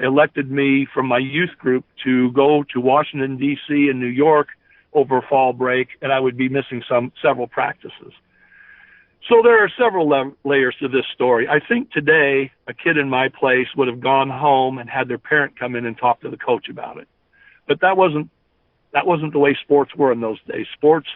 elected me from my youth group to go to Washington, D.C. and New York over fall break, and I would be missing several practices. So there are several layers to this story. I think today a kid in my place would have gone home and had their parent come in and talk to the coach about it. But that wasn't the way sports were in those days. Sports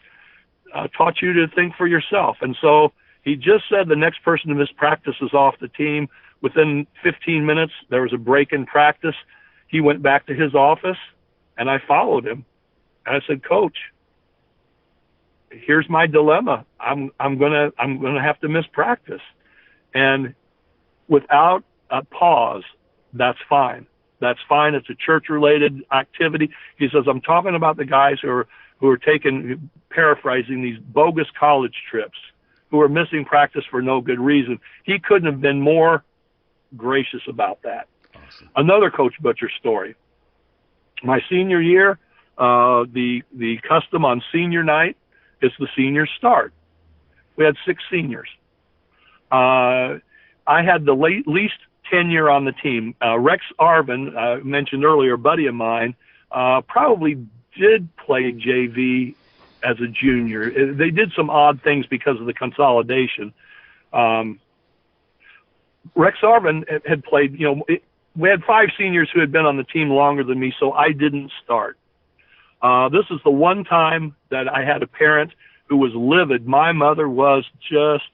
taught you to think for yourself. And so He just said the next person to miss practice is off the team. Within 15 minutes, there was a break in practice. He went back to his office, and I followed him. And I said, Coach, here's my dilemma. I'm gonna have to miss practice. And without a pause, that's fine. That's fine. It's a church-related activity. He says, I'm talking about the guys who are taking, paraphrasing, these bogus college trips, who are missing practice for no good reason. He couldn't have been more gracious about that. Awesome. Another Coach Butcher story. My senior year, the custom on senior night is the senior start. We had 6 seniors. I had the least tenure on the team. Rex Arvin, mentioned earlier, a buddy of mine, probably did play JV as a junior. They did some odd things because of the consolidation. Rex Arvin had played, we had 5 seniors who had been on the team longer than me, so I didn't start. This is the one time that I had a parent who was livid. My mother was just,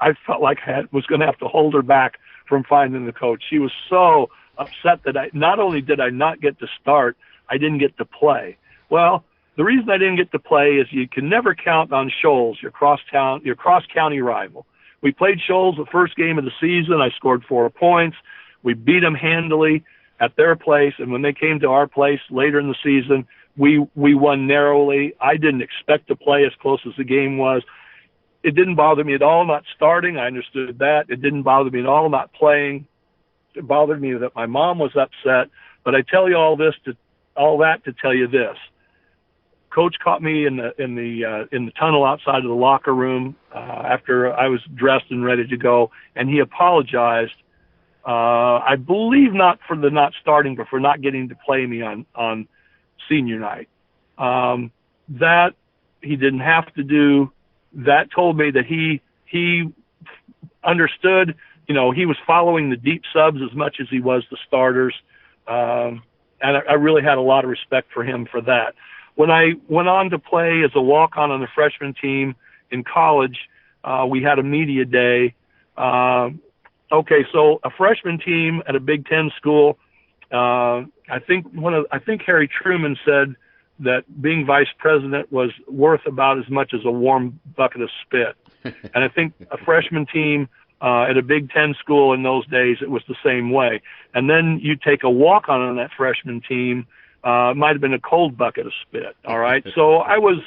I felt like I was going to have to hold her back from finding the coach. She was so upset that not only did I not get to start, I didn't get to play. Well, the reason I didn't get to play is you can never count on Shoals, your cross-county rival. We played Shoals the first game of the season. I scored 4 points. We beat them handily at their place, and when they came to our place later in the season, we won narrowly. I didn't expect to play as close as the game was. It didn't bother me at all not starting. I understood that. It didn't bother me at all not playing. It bothered me that my mom was upset. But I tell you all that to tell you this. Coach caught me in the tunnel outside of the locker room after I was dressed and ready to go, and he apologized. I believe not for the not starting, but for not getting to play me on senior night. That he didn't have to do. That told me that he understood. He was following the deep subs as much as he was the starters, and I really had a lot of respect for him for that. When I went on to play as a walk-on the freshman team in college, we had a media day. So a freshman team at a Big Ten school. I think Harry Truman said that being vice president was worth about as much as a warm bucket of spit. And I think a freshman team at a Big Ten school in those days, it was the same way. And then you take a walk-on that freshman team, it might have been a cold bucket of spit. All right. So I was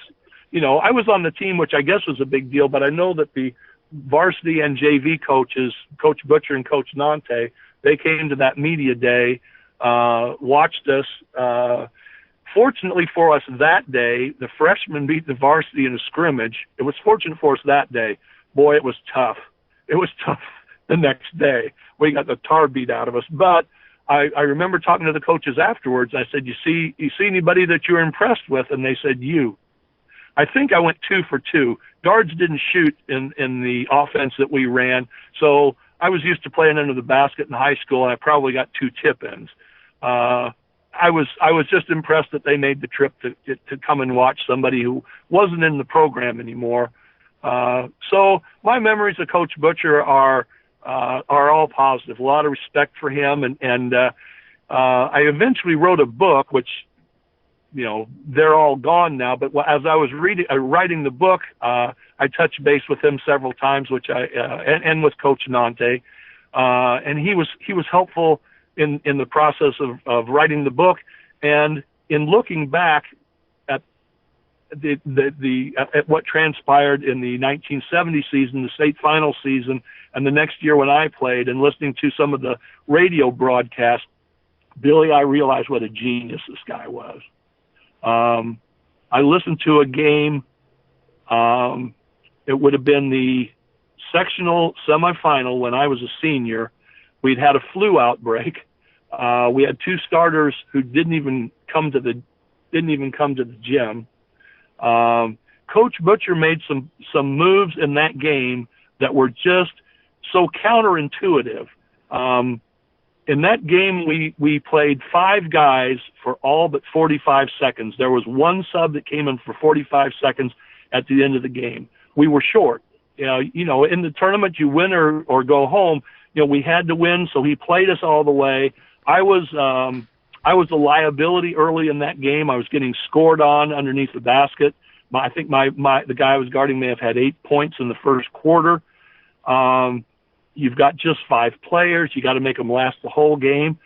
on the team, which I guess was a big deal, but I know that the varsity and JV coaches, Coach Butcher and Coach Nante, they came to that media day, watched us. Fortunately for us that day, the freshmen beat the varsity in a scrimmage. It was fortunate for us that day. Boy, it was tough. It was tough the next day. We got the tar beat out of us. But I remember talking to the coaches afterwards. I said, you see anybody that you're impressed with? And they said, you. I think I went 2 for 2. Guards didn't shoot in the offense that we ran. So I was used to playing under the basket in high school, and I probably got 2 tip-ins. I was just impressed that they made the trip to come and watch somebody who wasn't in the program anymore. So my memories of Coach Butcher are all positive. A lot of respect for him, and I eventually wrote a book, which they're all gone now. But as I was writing the book, I touched base with him several times, which and with Coach Nante, and he was helpful in the process of writing the book, and in looking back at at what transpired in the 1970 season, the state final season, and the next year when I played, and listening to some of the radio broadcasts, Billy, I realized what a genius this guy was. I listened to a game. It would have been the sectional semifinal when I was a senior. We'd had a flu outbreak. We had 2 starters who didn't even come to the gym. Coach Butcher made some moves in that game that were just so counterintuitive. In that game, we played 5 guys for all but 45 seconds. There was 1 sub that came in for 45 seconds at the end of the game. We were short. In the tournament, you win or go home. We had to win, so he played us all the way. I was a liability early in that game. I was getting scored on underneath the basket. I think the guy I was guarding may have had 8 points in the first quarter. You've got just 5 players. You got to make them last the whole game.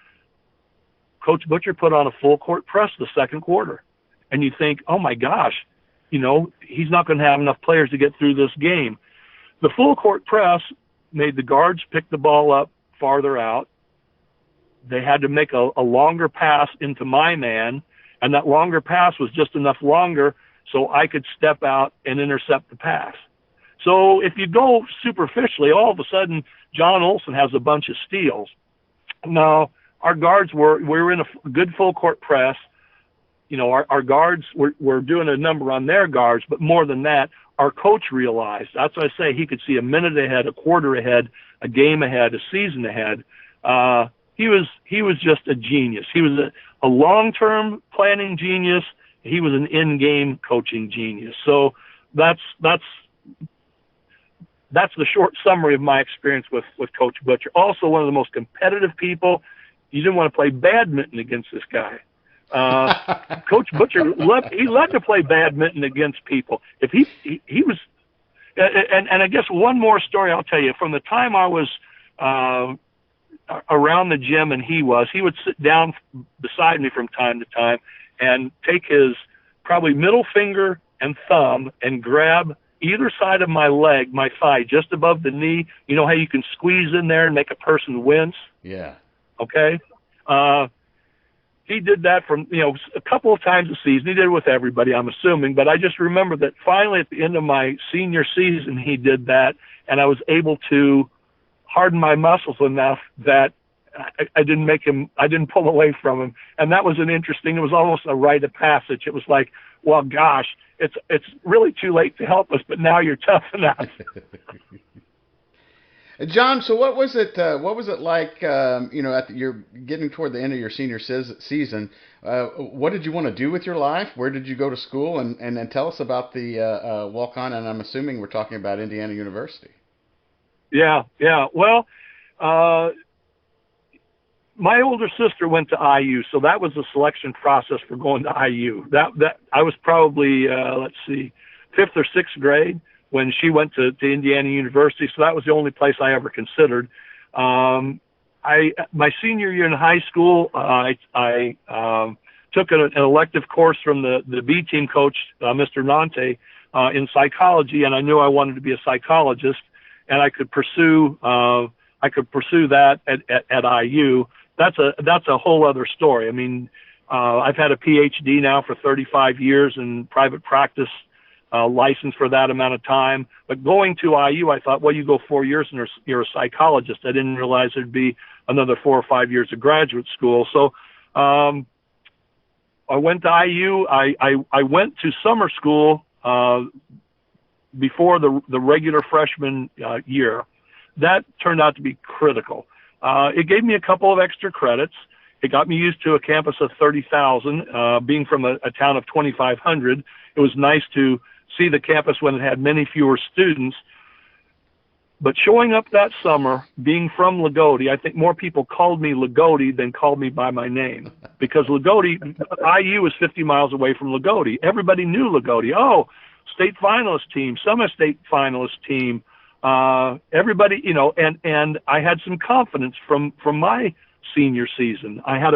Coach Butcher put on a full court press the second quarter, and you think, oh my gosh, he's not going to have enough players to get through this game. The full court press made the guards pick the ball up farther out. They had to make a longer pass into my man, and that longer pass was just enough longer so I could step out and intercept the pass. So if you go superficially, all of a sudden John Olsen has a bunch of steals. Now, our guards we were in a good full court press. Our guards were doing a number on their guards, but more than that, our coach realized. That's what I say. He could see a minute ahead, a quarter ahead, a game ahead, a season ahead. He was just a genius. He was a long-term planning genius. He was an in-game coaching genius. So that's the short summary of my experience with Coach Butcher. Also, one of the most competitive people. You didn't want to play badminton against this guy. Coach Butcher loved to play badminton against people. If he was, and I guess one more story I'll tell you. From the time I was around the gym and he would sit down beside me from time to time and take his probably middle finger and thumb and grab either side of my leg, my thigh, just above the knee. You know how you can squeeze in there and make a person wince? Yeah. Okay. He did that from, a couple of times a season. He did it with everybody, I'm assuming. But I just remember that finally at the end of my senior season, he did that. And I was able to harden my muscles enough that I didn't pull away from him. And that was it was almost a rite of passage. It was like, well, gosh, it's really too late to help us, but now you're tough enough. John, so what was it like? You're getting toward the end of your senior season. What did you want to do with your life? Where did you go to school? And then tell us about the walk-on. And I'm assuming we're talking about Indiana University. Yeah. Well, my older sister went to IU, so that was the selection process for going to IU. That I was probably 5th or 6th grade when she went to Indiana University, so that was the only place I ever considered. My senior year in high school, I took an elective course from the B team coach, Mr. Nante, in psychology, and I knew I wanted to be a psychologist, and I could pursue that at IU. That's a whole other story. I mean, I've had a PhD now for 35 years in private practice, license for that amount of time. But going to IU, I thought, well, you go 4 years and you're a psychologist. I didn't realize there'd be another 4 or 5 years of graduate school. So I went to IU. I went to summer school before the regular freshman year. That turned out to be critical. It gave me a couple of extra credits. It got me used to a campus of 30,000. Being from a town of 2,500, it was nice to see the campus when it had many fewer students. But showing up that summer, being from Loogootee, I think more people called me Loogootee than called me by my name. Because Loogootee, IU was 50 miles away from Loogootee. Everybody knew Loogootee. Oh, state finalist team, semi-state finalist team. Everybody, and I had some confidence from my senior season. I had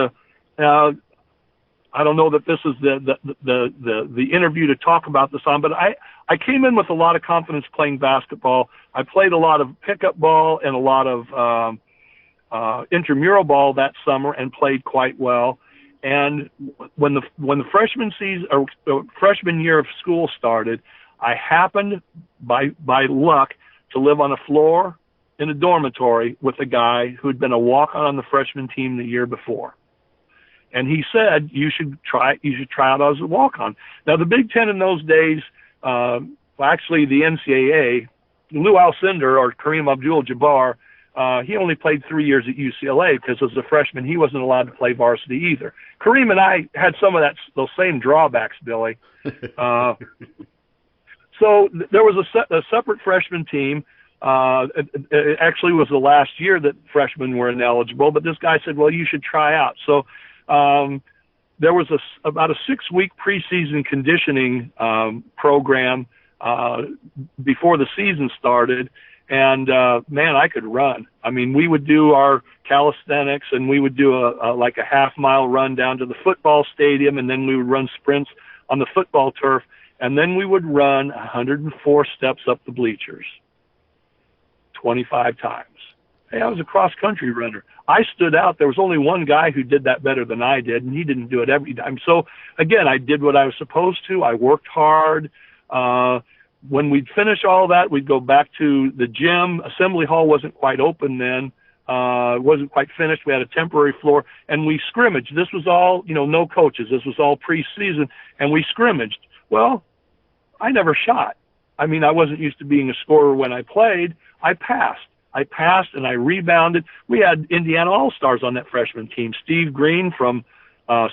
I don't know that this is the interview to talk about this on, but I came in with a lot of confidence playing basketball. I played a lot of pickup ball and a lot of intramural ball that summer and played quite well. And when the freshman season or freshman year of school started, I happened by luck to live on a floor in a dormitory with a guy who had been a walk-on on the freshman team the year before. And he said, you should try out as a walk-on. Now, the Big Ten in those days, actually the NCAA, Lou Alcindor or Kareem Abdul-Jabbar, he only played 3 years at UCLA because as a freshman, he wasn't allowed to play varsity either. Kareem and I had some of those same drawbacks, Billy. So there was a separate freshman team. It actually was the last year that freshmen were ineligible, but this guy said, well, you should try out. So there was about a 6-week preseason conditioning program before the season started. And, man, I could run. I mean, we would do our calisthenics, and we would do like a half-mile run down to the football stadium, and then we would run sprints on the football turf, and then we would run 104 steps up the bleachers 25 times. Hey, I was a cross-country runner. I stood out. There was only one guy who did that better than I did, and he didn't do it every time. So, again, I did what I was supposed to. I worked hard. When we'd finish all that, we'd go back to the gym. Assembly hall wasn't quite open then. It wasn't quite finished. We had a temporary floor, and we scrimmaged. This was all, no coaches. This was all preseason, and we scrimmaged. Well, I never shot. I mean, I wasn't used to being a scorer when I played. I passed and I rebounded. We had Indiana All-Stars on that freshman team. Steve Green from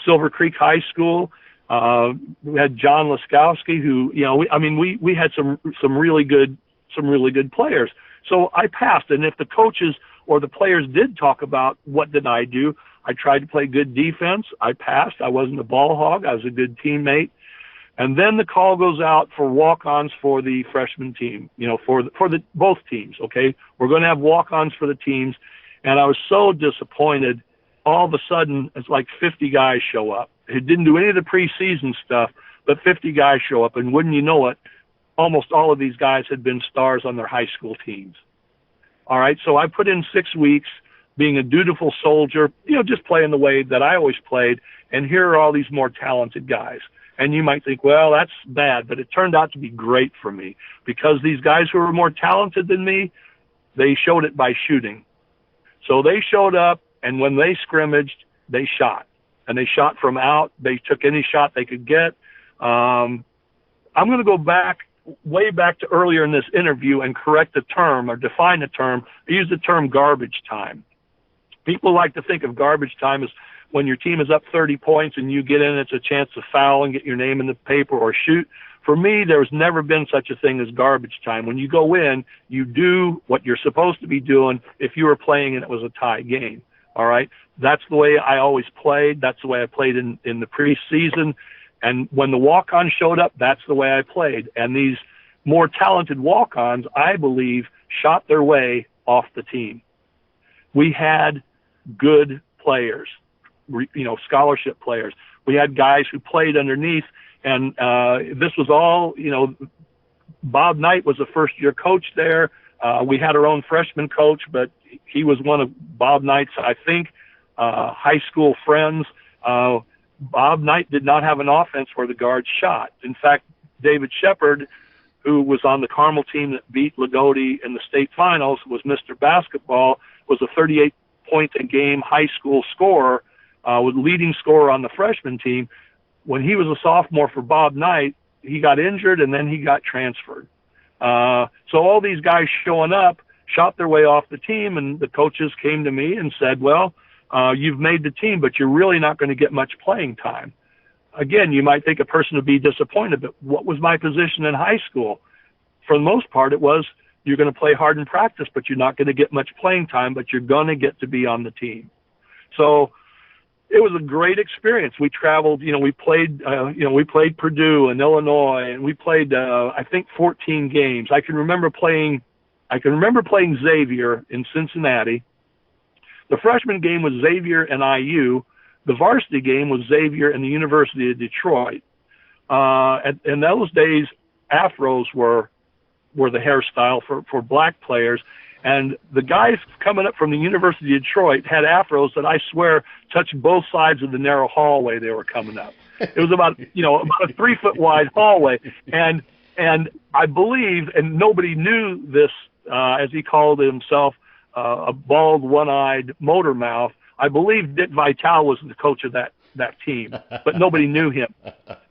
Silver Creek High School. We had John Laskowski, who, we had some really good players. So I passed. And if the coaches or the players did talk about what did I do, I tried to play good defense. I passed. I wasn't a ball hog. I was a good teammate. And then the call goes out for walk-ons for the freshman team, for the both teams. Okay, we're going to have walk-ons for the teams, and I was so disappointed. All of a sudden, it's like 50 guys show up. It didn't do any of the preseason stuff, but 50 guys show up, and wouldn't you know it, almost all of these guys had been stars on their high school teams. All right, so I put in 6 weeks being a dutiful soldier, just playing the way that I always played, and here are all these more talented guys. And you might think, well, that's bad, but it turned out to be great for me because these guys who were more talented than me, they showed it by shooting. So they showed up, and when they scrimmaged, they shot. And they shot from out. They took any shot they could get. I'm going to go way back to earlier in this interview and correct the term or define the term. I use the term garbage time. People like to think of garbage time as when your team is up 30 points and you get in, it's a chance to foul and get your name in the paper or shoot. For me, there's never been such a thing as garbage time. When you go in, you do what you're supposed to be doing if you were playing and it was a tie game. All right? That's the way I always played. That's the way I played in the preseason. And when the walk-ons showed up, that's the way I played. And these more talented walk-ons, I believe, shot their way off the team. We had good players. Scholarship players. We had guys who played underneath, and this was all, Bob Knight was a first-year coach there. We had our own freshman coach, but he was one of Bob Knight's, I think, high school friends. Bob Knight did not have an offense where the guards shot. In fact, David Shepard, who was on the Carmel team that beat Loogootee in the state finals, was Mr. Basketball, was a 38-point-a-game high school scorer, was leading scorer on the freshman team. When he was a sophomore for Bob Knight, he got injured and then he got transferred. So all these guys showing up shot their way off the team, and the coaches came to me and said, well, you've made the team, but you're really not going to get much playing time. Again, you might think a person would be disappointed, but what was my position in high school? For the most part, it was you're going to play hard in practice, but you're not going to get much playing time, but you're going to get to be on the team. So it was a great experience. We traveled, we played Purdue and Illinois, and we played, I think 14 games. I can remember playing Xavier in Cincinnati. The freshman game was Xavier and IU. The varsity game was Xavier and the University of Detroit. In those days, afros were the hairstyle for black players. And the guys coming up from the University of Detroit had afros that I swear touched both sides of the narrow hallway they were coming up. It was about a 3-foot wide hallway. And I believe, and nobody knew this, as he called himself, a bald, one-eyed motor mouth. I believe Dick Vitale was the coach of that team, but nobody knew him.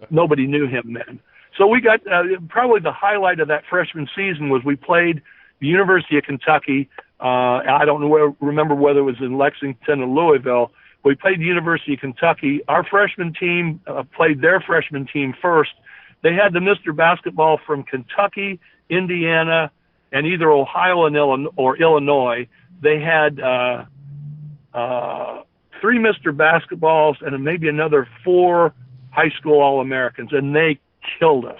Nobody knew him then. So we got probably the highlight of that freshman season was we played the University of Kentucky. I don't remember whether it was in Lexington or Louisville. We played the University of Kentucky. Our freshman team played their freshman team first, They had the Mr. Basketball from Kentucky, Indiana, and either Ohio and Illinois. They had 3 Mr. Basketballs and maybe another 4 high school All-Americans, and they killed us.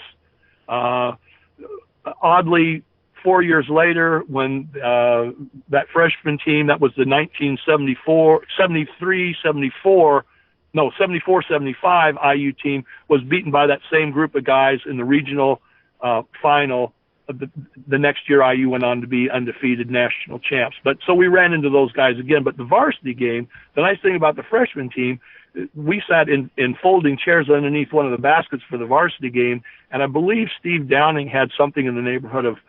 Oddly, 4 years later, when that freshman team, that was the 74-75 IU team, was beaten by that same group of guys in the regional final. The next year, IU went on to be undefeated national champs. But so we ran into those guys again. But the varsity game, the nice thing about the freshman team, we sat in folding chairs underneath one of the baskets for the varsity game, and I believe Steve Downing had something in the neighborhood of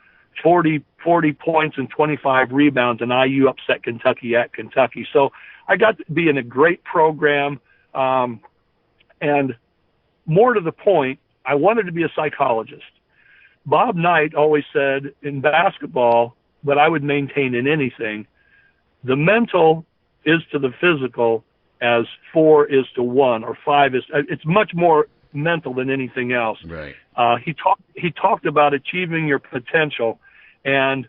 40 points and 25 rebounds, and IU upset Kentucky at Kentucky. So I got to be in a great program, and more to the point, I wanted to be a psychologist. Bob Knight always said in basketball, but I would maintain in anything, the mental is to the physical as 4 is to 1 or 5 is. It's much more mental than anything else. Right. He talked about achieving your potential, and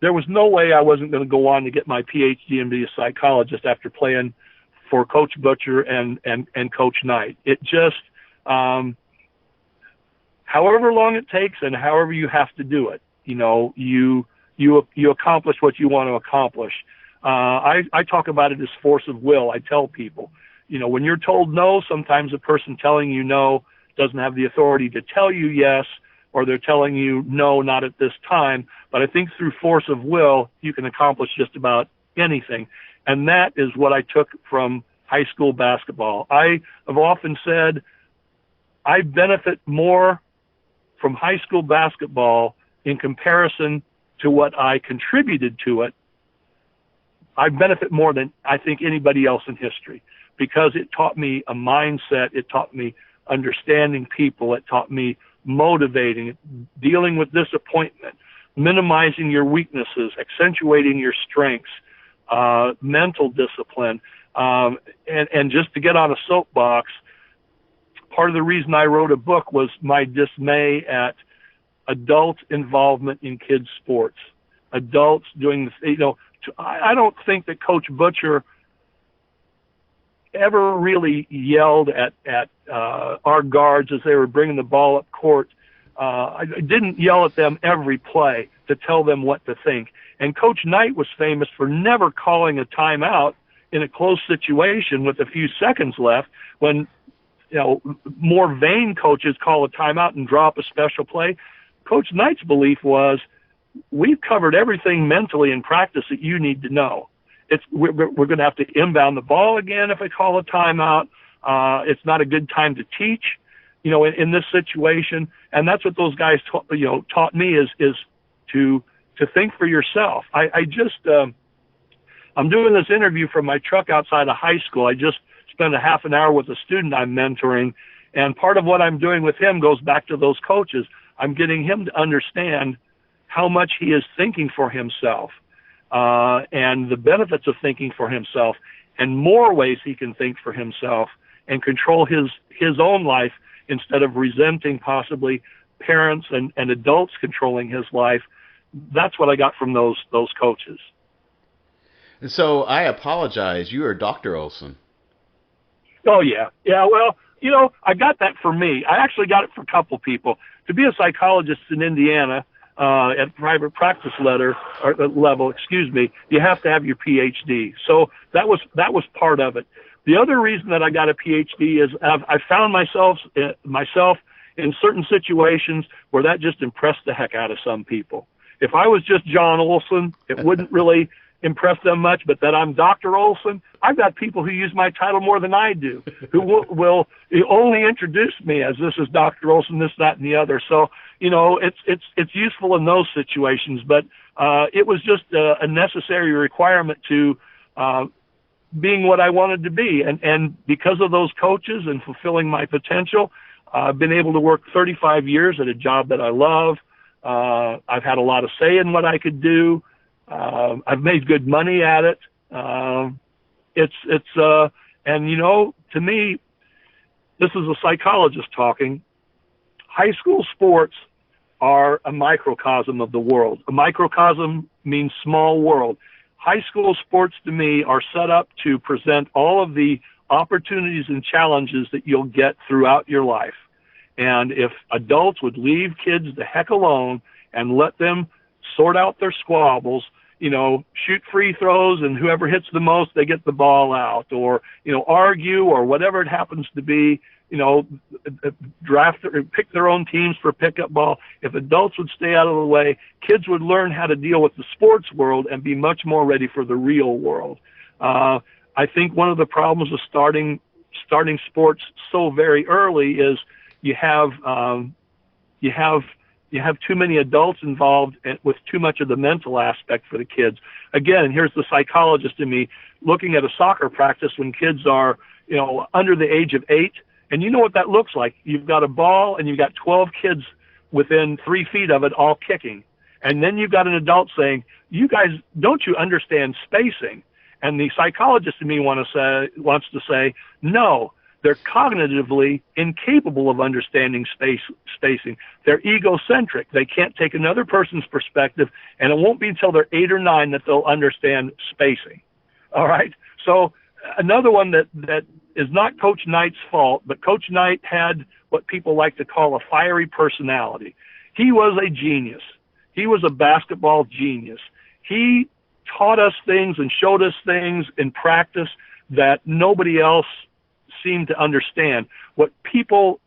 there was no way I wasn't going to go on to get my PhD and be a psychologist after playing for Coach Butcher and Coach Knight. It just, however long it takes and however you have to do it, you accomplish what you want to accomplish. I talk about it as force of will. I tell people, when you're told no, sometimes the person telling you no doesn't have the authority to tell you yes, or they're telling you no, not at this time. But I think through force of will, you can accomplish just about anything. And that is what I took from high school basketball. I have often said I benefit more from high school basketball in comparison to what I contributed to it. I benefit more than I think anybody else in history, because it taught me a mindset. It taught me understanding people. It taught me motivating, dealing with disappointment, minimizing your weaknesses, accentuating your strengths, mental discipline. And just to get on a soapbox, part of the reason I wrote a book was my dismay at adult involvement in kids' sports. Adults doing this, I don't think that Coach Butcher ever really yelled at our guards as they were bringing the ball up court. I didn't yell at them every play to tell them what to think. And Coach Knight was famous for never calling a timeout in a close situation with a few seconds left, when more vain coaches call a timeout and drop a special play. Coach Knight's belief was, we've covered everything mentally in practice that you need to know. We're going to have to inbound the ball again if I call a timeout. It's not a good time to teach, in this situation. And that's what those guys taught me is to think for yourself. I'm doing this interview from my truck outside of high school. I just spent a half an hour with a student I'm mentoring, and part of what I'm doing with him goes back to those coaches. I'm getting him to understand how much he is thinking for himself, and the benefits of thinking for himself, and more ways he can think for himself and control his own life instead of resenting possibly parents and adults controlling his life. That's what I got from those coaches. And so I apologize. You are Dr. Olsen. Oh, yeah. Yeah, well, I got that for me. I actually got it for a couple people. To be a psychologist in Indiana at private practice level, you have to have your PhD. So that was part of it. The other reason that I got a PhD is I found myself in certain situations where that just impressed the heck out of some people. If I was just John Olsen, it wouldn't really impress them much, but that I'm Dr. Olsen, I've got people who use my title more than I do, who will only introduce me as this is Dr. Olsen, this, that, and the other. So, it's useful in those situations, but it was just a necessary requirement to being what I wanted to be. And because of those coaches and fulfilling my potential, I've been able to work 35 years at a job that I love. I've had a lot of say in what I could do. I've made good money at it. And to me, this is a psychologist talking. High school sports are a microcosm of the world. A microcosm means small world. High school sports to me are set up to present all of the opportunities and challenges that you'll get throughout your life. And if adults would leave kids the heck alone and let them sort out their squabbles, shoot free throws, and whoever hits the most, they get the ball out, or, argue, or whatever it happens to be, draft or pick their own teams for pickup ball. If adults would stay out of the way, kids would learn how to deal with the sports world and be much more ready for the real world. I think one of the problems with starting sports so very early is you have too many adults involved with too much of the mental aspect for the kids. Again, here's the psychologist in me looking at a soccer practice when kids are, under the age of 8. And you know what that looks like. You've got a ball and you've got 12 kids within 3 feet of it all kicking. And then you've got an adult saying, you guys, don't you understand spacing? And the psychologist in me wants to say, no, they're cognitively incapable of understanding spacing. They're egocentric. They can't take another person's perspective, and it won't be until they're 8 or 9 that they'll understand spacing. All right? So another one that is not Coach Knight's fault, but Coach Knight had what people like to call a fiery personality. He was a genius. He was a basketball genius. He taught us things and showed us things in practice that nobody else seemed to understand. What people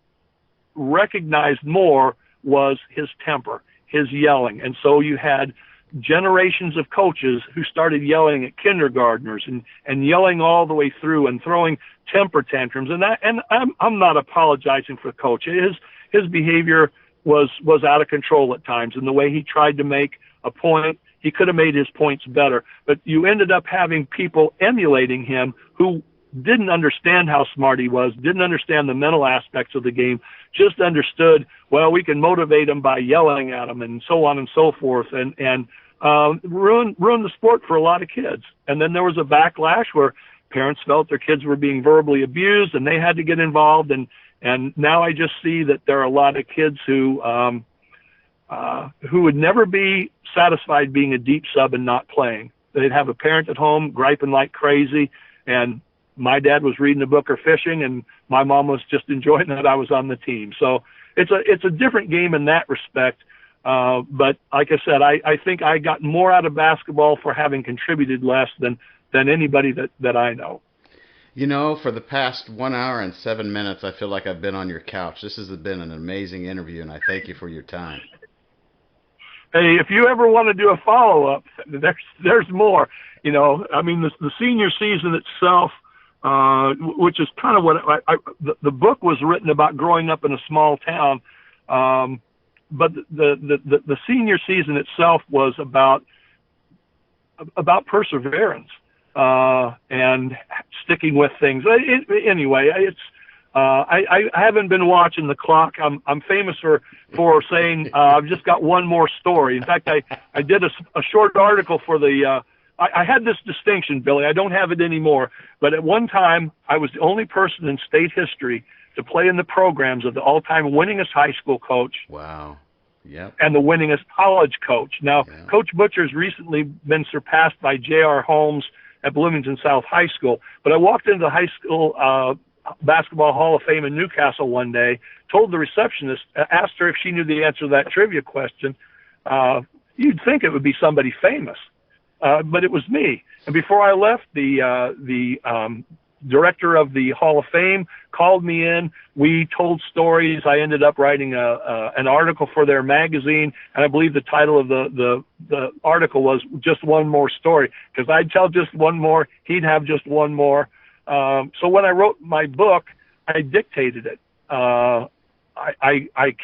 recognized more was his temper, his yelling. And so you had generations of coaches who started yelling at kindergartners and yelling all the way through and throwing temper tantrums. And I'm not apologizing for the coach. His behavior was out of control at times, and the way he tried to make a point, he could have made his points better. But you ended up having people emulating him who didn't understand how smart he was, didn't understand the mental aspects of the game, just understood, well, we can motivate him by yelling at him and so on and so forth, and ruin the sport for a lot of kids. And then there was a backlash where parents felt their kids were being verbally abused and they had to get involved. And now I just see that there are a lot of kids who would never be satisfied being a deep sub and not playing. They'd have a parent at home griping like crazy, and my dad was reading a book or fishing, and my mom was just enjoying that I was on the team. So it's a different game in that respect. But like I said, I think I got more out of basketball for having contributed less than anybody that I know. For the past 1 hour and 7 minutes, I feel like I've been on your couch. This has been an amazing interview, and I thank you for your time. Hey, if you ever want to do a follow-up, there's more. The senior season itself, which is kind of what the book was written about growing up in a small town, but the senior season itself was about perseverance and sticking with things. Anyway, it's I haven't been watching the clock. I'm famous for saying I've just got one more story. In fact, I did a short article for the. I had this distinction, Billy. I don't have it anymore. But at one time, I was the only person in state history to play in the programs of the all-time winningest high school coach. Wow. Yep. And the winningest college coach. Now, yeah. Coach Butcher's recently been surpassed by J.R. Holmes at Bloomington South High School. But I walked into the high school Basketball Hall of Fame in Newcastle one day, told the receptionist, asked her if she knew the answer to that trivia question. You'd think it would be somebody famous. But it was me. And before I left, the director of the Hall of Fame called me in. We told stories. I ended up writing an article for their magazine, and I believe the title of the article was Just One More Story, because I'd tell just one more, he'd have just one more. So when I wrote my book, I dictated it. I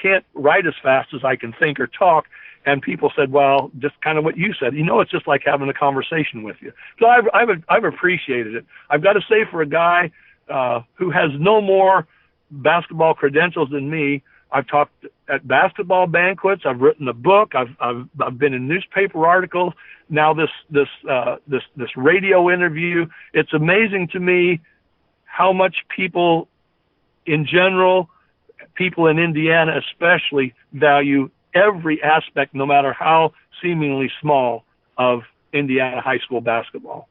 can't write as fast as I can think or talk. And people said, well, just kind of what you said. It's just like having a conversation with you. So I've appreciated it. I've got to say, for a guy who has no more basketball credentials than me, I've talked at basketball banquets. I've written a book. I've been in newspaper articles. Now this radio interview. It's amazing to me how much people in general, people in Indiana especially value every aspect, no matter how seemingly small, of Indiana high school basketball.